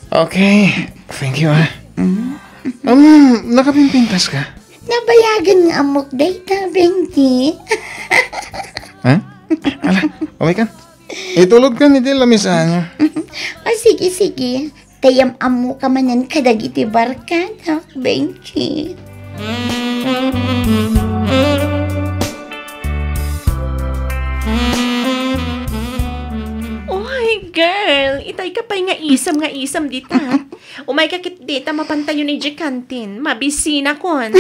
Okay, thank you nakapimpintas ka? Nabayagan nga amok data, Benji. Ha? Ala, okay ka? Itulog ka ni lamisan niyo. Sige, sige. Tayam amo ka manan kadag iti barkada, Benji. Girl, itay ka pa nga isam dita. Umay kakit dita mapantayo ni Jikantin. Mabisina kon.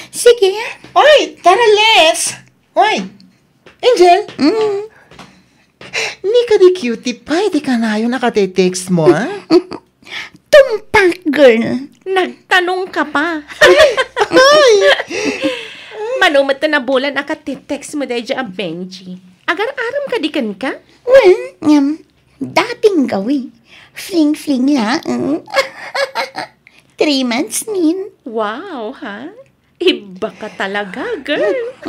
Sige. Oy, tara, Les. Oy, Angel. Ni ka di cutie pie, di ka na yun nakate-text mo, ha? Tumpak, girl. Nagtanong ka pa. Ay! Manumat na bulan akate-text mo dahil dyan, Benji. Agar-aram ka di kan ka? Well, dating gawi. Fling-fling lang. 3 months nin. Wow, ha? Iba ka talaga, girl.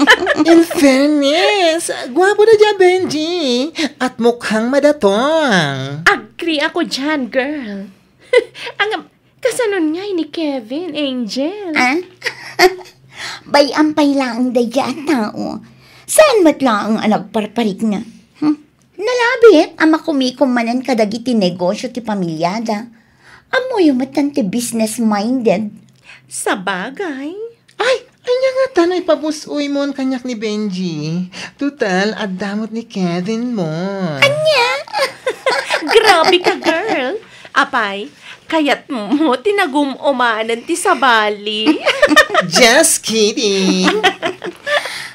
In fairness, gwapo na dyan, Benji. At mukhang madatong. Agree ako dyan, girl. Ang kasanon nga ni Kevin, Angel. Bayampay lang daya tao. Saan matla ang nagparparik na? Nalabit, ama kumikom manan kadagiti negosyo ti pamilyada. Amo yung matante business-minded. Sa bagay. Ay niya nga tanay pabusoy mo ang kanyak ni Benji. Total, adamot ni Kevin mo. Grabe ka, girl. Apay, kayat mo tinagumanan ti sabali. Just kidding.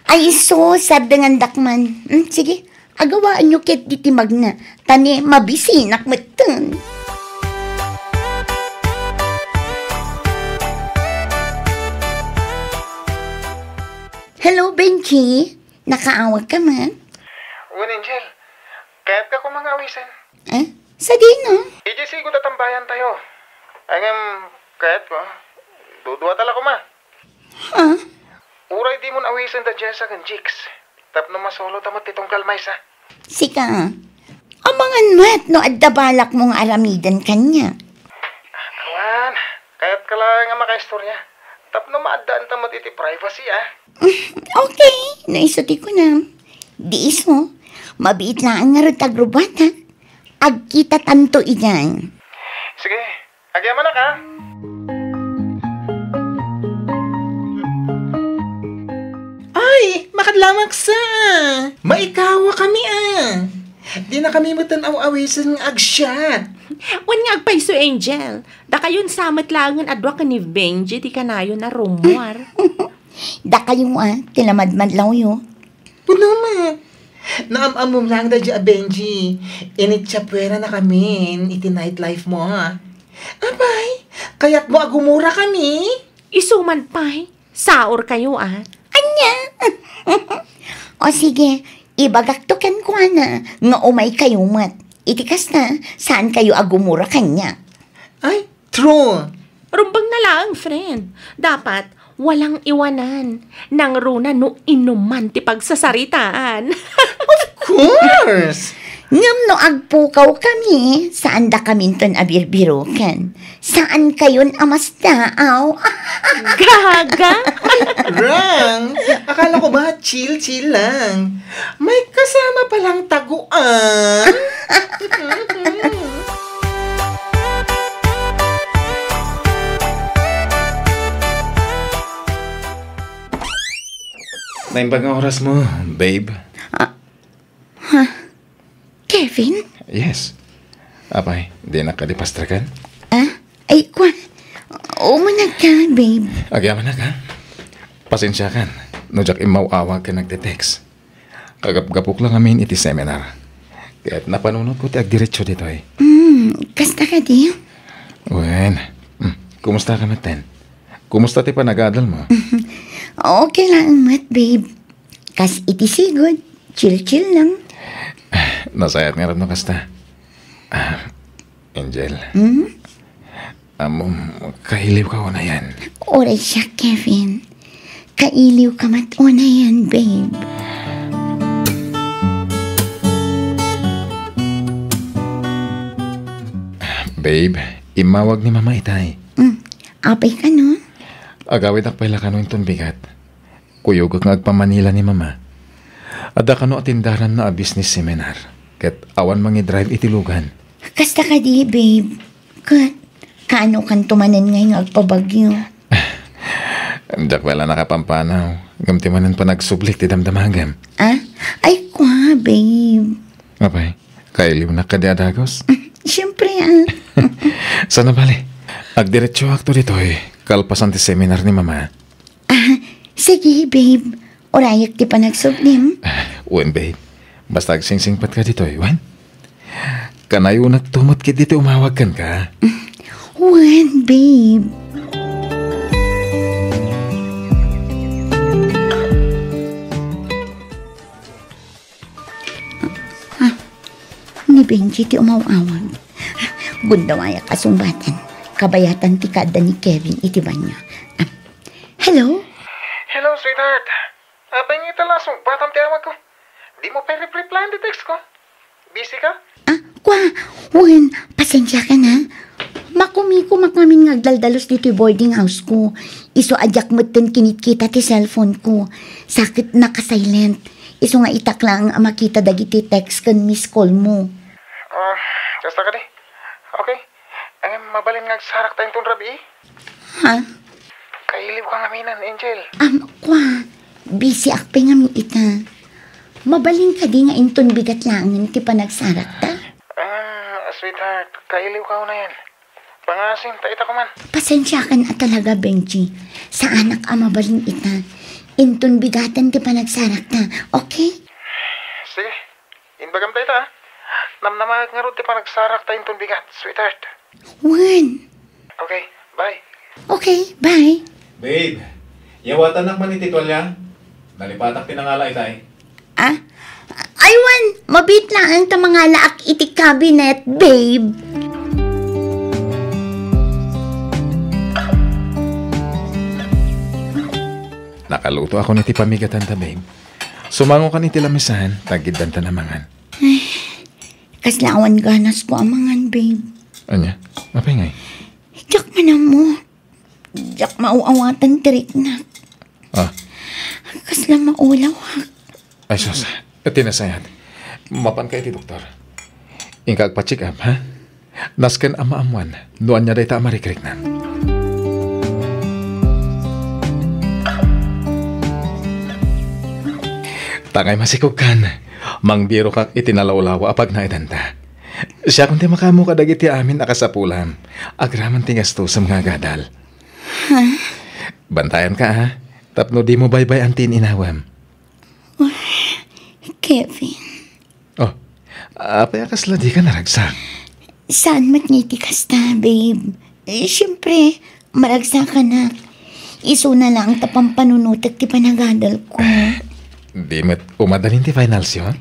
Ay, so sad dengan dakman. Sige, agawaan nyo kit di timag na. Tani, mabisinak matun. Hello, Benji. Nakaawag ka man? Uwan, Angel. Kahit ka kung mga awisan. Sa dino? Iji sigo tatambayan tayo. Angam, kahit ko. Dudua tala ko ma. Ha? Uray di mo awisan da Jessa kan Jigs. Tapno masolo tamot itong kalmay sa. Sika, amangan mat no adda balak mong aramidan kanya. Awan, kaya't kala nga makaistorya. Tapno maadaan tamot iti privacy Okay, naisuti ko na. Di iso, mabiit lang nga rin tagrubata. Agkita tanto iyan. Sige, agyaman na ka. Ay, makadlamag sa. Maikawa kami Di na kami matanaw-awisan ng agsyat. Wan nga agpaiso, Angel. Da kayon samat langan adwa ka ni Benji, di kanayo na rumwar. Da kayo tilamadmad law yo. Puno ma. Naamamom lang da dya, Benji. Initsapwera na kami. Iti nightlife mo, Abay, kaya't mo agumura kami. Isuman pa'y. Saor kayo, Anya? O sige, ibagaktukan ko nga umay kayo mat. Itikas na, saan kayo agumura kanya? Ay, true. Rumbang na lang, friend. Dapat, walang iwanan. Nang runa no inuman ti pagsasaritaan. Of course! Ngam no agpukaw kami, saan da kami ton abirbirukan? Saan kayon amas daaw? Gaga! Rang! Akala ko ba chill-chill lang? May kasama palang taguan. Naimbag ang oras mo, babe. Kevin? Yes. Apay, di nakadipastrakan? Ay, kwa. Umanag ka, babe. Agyaman na ka. Pasensya kan. Nojak imaw-awag ka nagte-text. Kagap-gapok lang amin iti seminar. Kaya't napanunod ko ti agdiretso dito Kasta ka di? Wen, kumusta ka maten? Kumusta ti panag-adal mo? Okay lang, mat, babe. Kas iti sigod. Chill-chill lang. Nasayat nga rin no kasta. Angel. Kahiliw ka na yan. Oray siya, Kevin. Kailiw ka mat na yan, babe. Babe, imawag ni Mama Itay. Apay ka, no? Agawid ak pala kano inton bigat. Kuyog nga agpamanila ni Mama. Ada kano atindaran na a business seminar. Ket awan mangi-drive itilugan. Kasta ka di, babe. Kaano kan tumanan ngayon agpabagyo? Diyak wala nakapampanaw. Gamtimanan pa nagsublik ti damdamagam. Ay, kwa, babe. Apay, kailiw na ka di adagos? Siyempre, Sana bali. Agdiretso akto dito kalpasan ti seminar ni Mama. Sige, babe. Orayak di pa nagsublim. Wen, babe. Basta agsingsingpat ka dito, wen? Kanayo nagtumot kit dito umawag kan ka. Wen, babe. Ni Benji ti umawawag. Gundawaya kasumbatan. Kabayatan ti kada ni Kevin iti banyo. Hello? Hello, sweetheart. Pahingita lang batang tiyawag ko. Di mo pa reply ang text ko. Busy ka? Kwa, Wen, pasensya ka na. Makumiko makamin ngagdaldalos dito yung boarding house ko. Iso adyak mo't kinit kita ti cellphone ko. Sakit naka-silent. Iso nga itak lang makita dagiti text kan miss call mo. Kasta ka di. Okay. Mabalin nga sarak tayong tun rabi. Kailiw ka ngaminan, Angel. Kwa, busy akpe nga mi ita. Mabalin ka di nga inton bigat lang ti panagsarak ta. Sweetheart, kailiw ka na yan. Pangasin, taita ko man. Pasensya ka na talaga, Benji. Sa anak mabalin ita. Inton bigatan ti panagsarak ta, okay? Sige, inbagam tayo ta. Namnamahag nga rin ti panagsarak ta inton bigat, sweetheart. Wen. Okay, bye. Okay, bye. Babe, yawatan nak man iti tolya. Nalipatak tinangala itay. Aywan, mabit lang ang tamangalaak iti cabinet, babe. Nakaluto ako niti pamigatan ta, babe. Sumango ka niti lamisan, tagiddan ta namangan. Kaslawan ganas ko amangan, babe. Anya? Mapay ngay? Diyak man mo. Diyak mauawatan tirik na. Ah, Kasla maulaw, ha? ay sus. Tinasayat. Mapan kay ti doktor. Ingkag pa-check up, ha? Nasken ama-amuan. Nuan niya day ta amarikrik-nan. Tangay masikog kan. Mangbiro kak itinalaw-lawa apag naidanta. Siya kung ti makamu kadagiti amin akasapulam. Agraman tingas to sa mga gadal. Bantayan ka, ha? Tapno di mo baybay antin inawam. Kevin, Oh, apay akasla di ka naragsak. saan matngiti kasta, babe? Siyempre, maragsa ka na. Iso na lang tapang panunutak ti panagadal ko. Di mo't umadalin ti finals yun?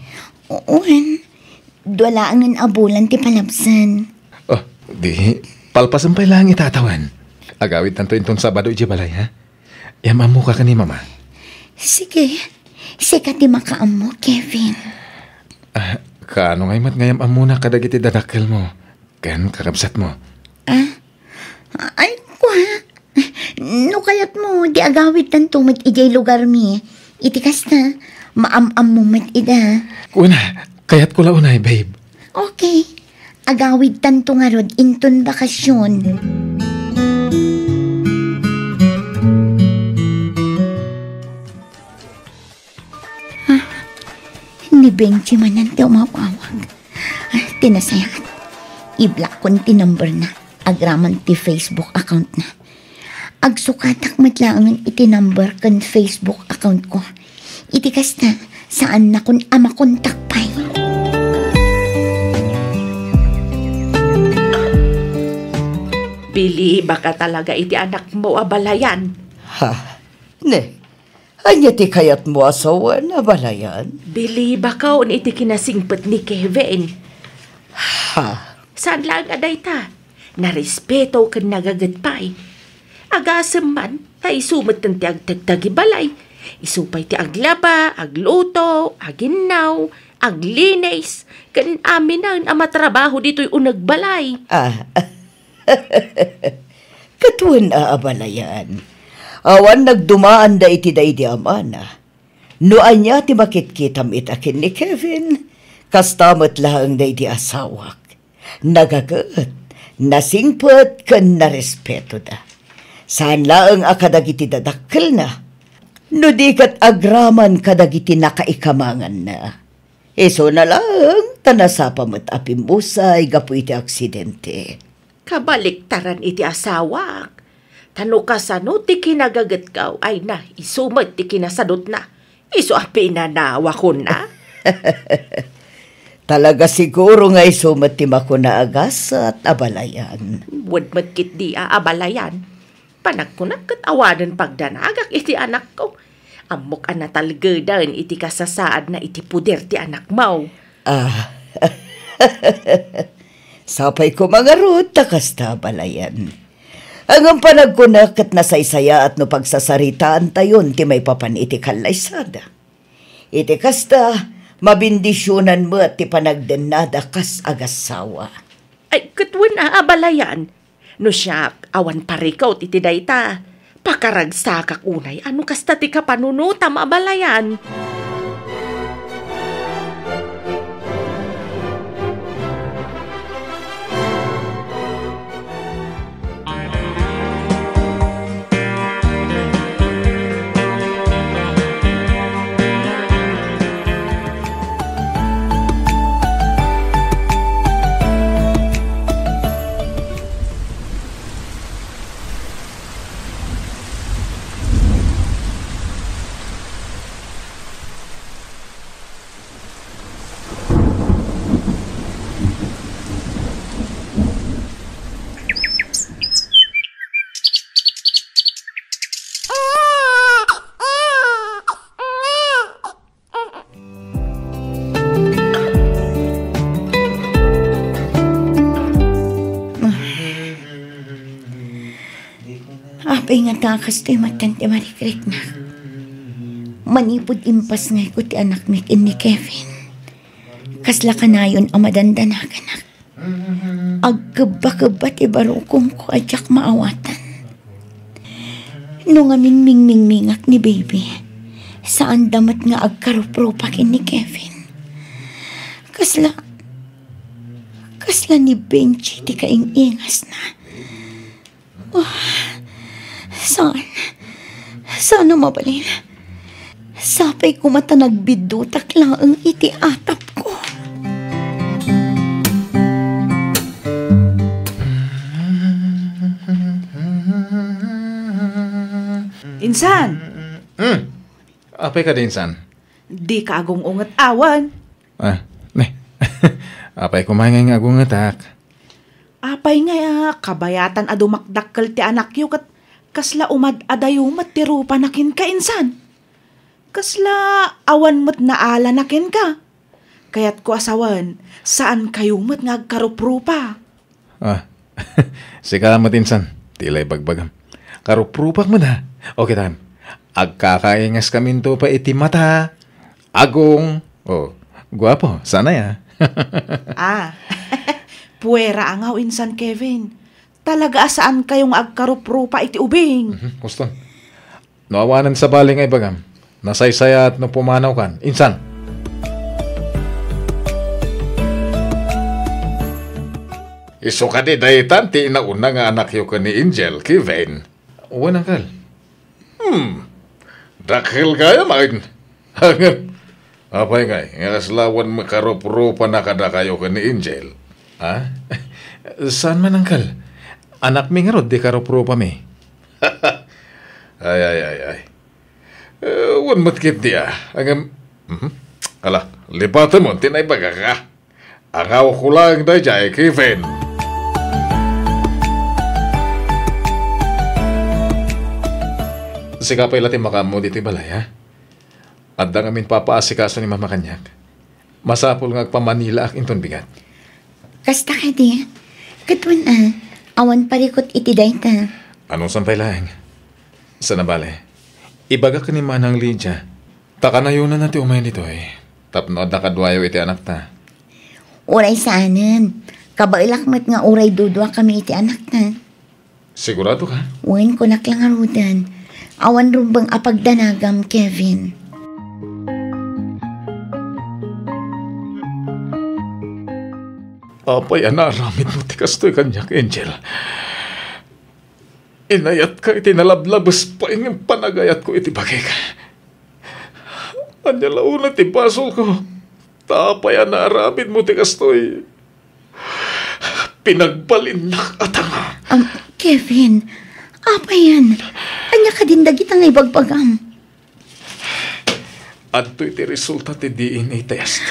Uwan, dwala ang abulan ti palapsan. Oh, di, palpasan pa lang itatawan. Agawid tanto intong Sabado iji balay, ha? Yamamu ka ni mama. Sige, sika ti makaam mo, Kevin. Kaano ngay mat ngayam amuna kadagiti dadakkel mo. Kan kakabsat mo. Ay, kwa. No kayat mo, di agawid tanto mat ijay lugar mi. Itikas na, maam-am mo mat ida. Kuna, kayat ko launay, babe. Okay, agawid tanto nga rod inton bakasyon. Ni Benji man ang tumawawag. Tinasayat. I-block kon ti number na. Agraman ti Facebook account na. Agsukatak matlaangan iti number kan Facebook account ko. Itikas na saan na kun ama kontak pay. Bili, baka talaga iti anak mo abalayan. Ha? Ne? Anya ti kayat mo asawa na balayan? Bili, baka on iti kinasingpet ni Kevin. Ha? Saan lang aday ta? Narespeto kan nagagatpay. Agasem man, ay sumat ng ti agtagtagi balay. Isupay ti aglaba, agluto, aginaw, aglinis. Kan amin ang amatrabaho dito'y unagbalay. Katuan aabalayan. Awan nagdumaan da iti da iti amana. Noan niya ti makitkitam itakin ni Kevin. Kastamat lang da iti asawak. Nagagat, nasingpot kan narespeto da. Saan laang akadagiti dadakkel na. No di kat agraman kadagiti nakaikamangan na. Iso na lang, tanasapa mo't apimbusay gapu iti aksidente. Kabaliktaran iti asawak. Tano ka sano ti kinagagat ka ay na isumat ti kinasadot na. Iso api na nawa ko na. Talaga siguro nga isumat ti mako na agas at abalayan. Wad magkit di aabalayan. Panagkunak kat awanan pagdanagak iti anak ko. Amok ana talgadan iti kasasaad na iti puder ti anak mo. Sapay ko mga ruta kasta balayan. Ang panagkunak at nasaysaya at no pagsasaritaan tayon ti may papan iti kalaysada. Iti kasta, mabindisyonan mo at ti panagdenada kas agasawa. Ay, katwan na abalayan. No siya, awan parikaw ti dayta. Pakaragsakak unay, ano kasta ti kapanunutam abalayan. Apay nga takas to'y matan ti marikrik na. Iti kasta, mabindisyonan mo at ti panagdenada kas agasawa. Iti kasta, Manipod impas ngay ko ti anak mi ni Kevin. Kasla ka na yun ang madandanagan ak. Agkaba-kaba ti barukong ko adyak maawatan. Nung aming mingmingmingak ni baby, saan damat nga agkarupropakin ni Kevin. Kasla ni Benji ti kaingingas na. Sana mabalin. Sapay ko mata nagbidutak lang ang iti atap ko. Insan! Apay ka din, Insan? Di ka agong ungat awan. Apay kumain nga agong atak. Apay nga kabayatan adu makdakkel ti anak yu kat kasla umad adayumat ti rupa nakin ka, Insan. Kasla awan mat naala nakin ka. Kayat ko asawan, saan kayo mat nga agkaruprupa? Sikamat, Insan. Tilay bagbagam. Karuprupak mo na. Okay, tan. Agkakaingas kamin to pa iti mata. Agong. Guwapo. Sana ya. Puwera angaw, Insan Kevin. Talaga saan kayong agkaruprupa iti ubing? Gusto. Nawawanan sa baling ay bagam. Nasaysaya at napumanaw kan. Insan. Iso ka di dahitan ti inauna nga anak yu ka ni Angel, Kevin. Uwan kal. Dakhil kaya main. Apay ngay, nga kaslawan makarup-rupa na kada kayo ka ni Angel. Saan man angkal? Anak mi nga rod, di karup-rupa mi. Ay. Uwan matkit diya. Lipatan mo, tinay baga ka. Angaw ko lang na jay, Kevin. Sikapay lati makamo dito balay, ha? At da ngamin papaasikaso ni Mama Kanyak. Masapol nga agpamanila ak inton bigat. Kasta ka di. Katwan awan parikot iti dayta. Anong sampay lang? Sa nabale, ibaga ka ni Manang Lydia. Taka na yun na natin umayin dito eh. Tapnood na kadwayo iti anak ta. Uray saanan. Kabailakmat nga uray dudwa kami iti anak ta. Sigurado ka? Uwan ko naklangarudan. Awan rumbang apagdanagam, Kevin. Apay, anaramid mo ti kastoy kanyak, Angel. Inayat ka iti nalablabas pa inyong panagayat ko iti bagay ka. Anya launa ti basol ko. Tapay, anaramid mo ti kastoy. Pinagbalinnak atanga. Kevin, apa yan? Anya ka din dagitang ibagbagam. Adto iti resulta ti DNA test.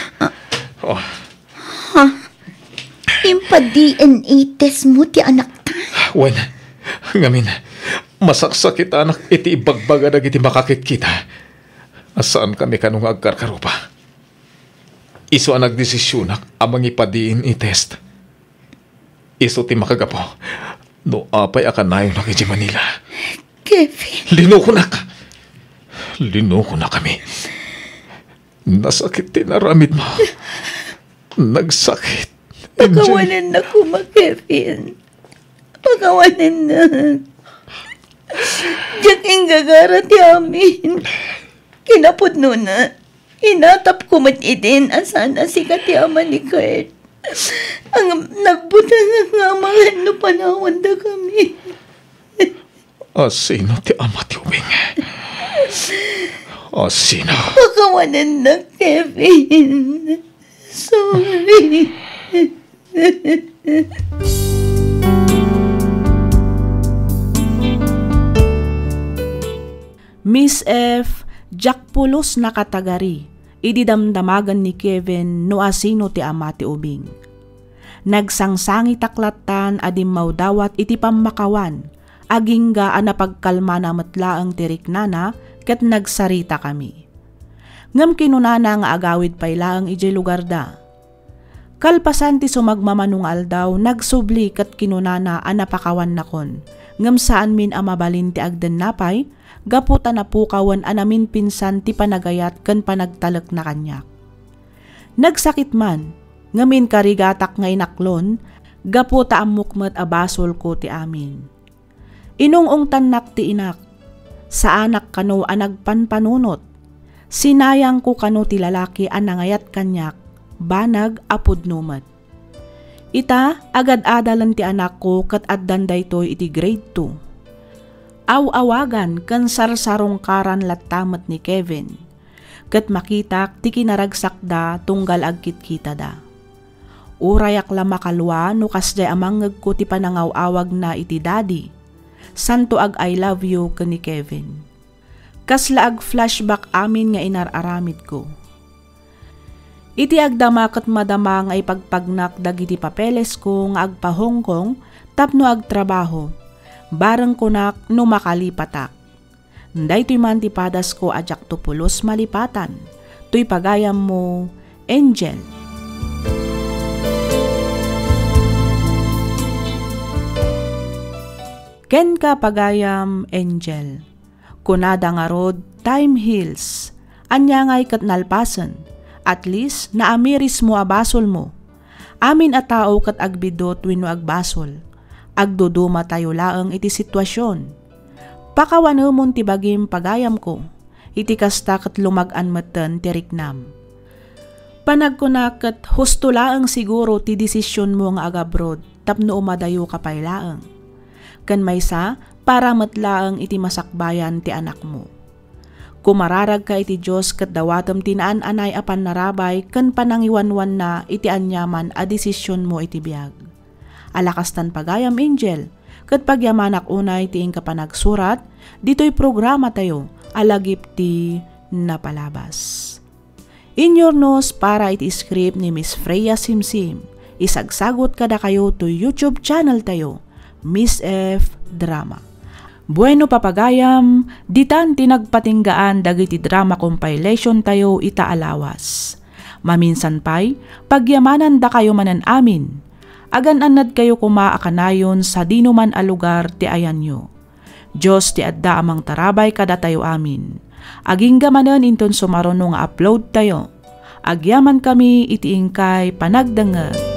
Impa-DNA test mo ti anak ta? Wen, ngamin, masaksakit anak iti ibagbaga na iti makakit kita. Asaan kami kanong agkarkarupa? Iso ang nagdesisyonak amang ipa-DNA test. Iso ti makagapo. No apay akanayon na kiti Manila. Kevin. Linoko na kami. Nasakit tinaramid mo. Nagsakit. Pagawanan na ko, Kevin. Pagawanan na. Diyaking gagara ti amin. Kinapod no na. Inatap ko matidin asana si kati ama ni Kurt. Ang nagbuta nga mga no panawan da kami. Sino ti ama ti ubing? Sino? Pagawanan na, Kevin. Sorry. Miss F, Jack Pulos na katagari, ididamdamagan ni Kevin no asino ti ama ti ubing. Nagsangsangi taklatan adim maudawat iti pamakawan, agingga anapagkalma na matlaang tiriknana ket nagsarita kami. Ngam kinunana nga agawid pailaang ijay lugar da. Kalpasan ti sumagmamanungal daw, nagsubli kat kinunana anapakawan nakon. Ngam saan min amabalin ti agden napay, gaputa na pukawan anamin pinsan ti panagayat kan panagtalak na kanyak. Nagsakit man, ngamin karigatak nga inaklon, gaputa amukmat abasol ko ti amin. Inungong tanak ti inak, sa anak kano anagpanpanunot, sinayang ko kano ti lalaki anangayat kanyak, banag apod numat. Ita, agad-adalan ti anak ko kat addan daytoy iti grade 2. Aw-awagan kan sarsarong karan latamat ni Kevin. Kat makitak ti kinaragsak da tunggal agkit-kita da. Urayak la makalwa no kasday amangag ko ti panangaw-awag na iti daddy. Santo ag I love you ka ni Kevin. Kasla ag flashback amin nga inararamid ko. Iti agdama kat madama nga ipagpagnak dagiti papeles ko nga agpa Hong Kong tapno agtrabaho. Barang kunak no makalipatak. Daytoy man ti padas ko ajak to pulos malipatan. Tuy pagayam mo, Angel. Ken ka pagayam, Angel. Kunada nga rod, time heals. Anya ngay kat nalpasan. At least, naamiris mo abasol mo. Amin a tao kat agbidot wenno agbasol. Agduduma tayo laeng iti sitwasyon. Pakawanumon ti bagim pagayam ko. Iti kasta kat lumag-an meten ti riknam. Panagkunak kat husto laeng siguro ti desisyon mo nga agabroad tapno umadayo ka pay laeng. Kan maysa para matlaeng iti masakbayan ti anak mo. Kumararag ka iti Diyos kat dawatam tinaan anay apan narabay kan panangiwanwan na iti anyaman a desisyon mo iti biyag. Alakastan pagayam, Angel, kat pagyamanak unay ti ing kapanagsurat, dito'y programa tayo, alagip ti napalabas. In your nose para iti script ni Miss Freya Simsim, isagsagot kada kayo to YouTube channel tayo, Miss F Drama. Bueno papagayam, ditan tinagpatinggaan dagiti drama compilation tayo itaalawas. Maminsan pay, pagyamanan da kayo manan amin. Agan-anad kayo kumaakanayon sa dinuman a lugar ti ayan nyo. Diyos ti adda amang tarabay kada tayo amin. Aging gamanan inton sumaron nga upload tayo. Agyaman kami iti ingkay panagdanga.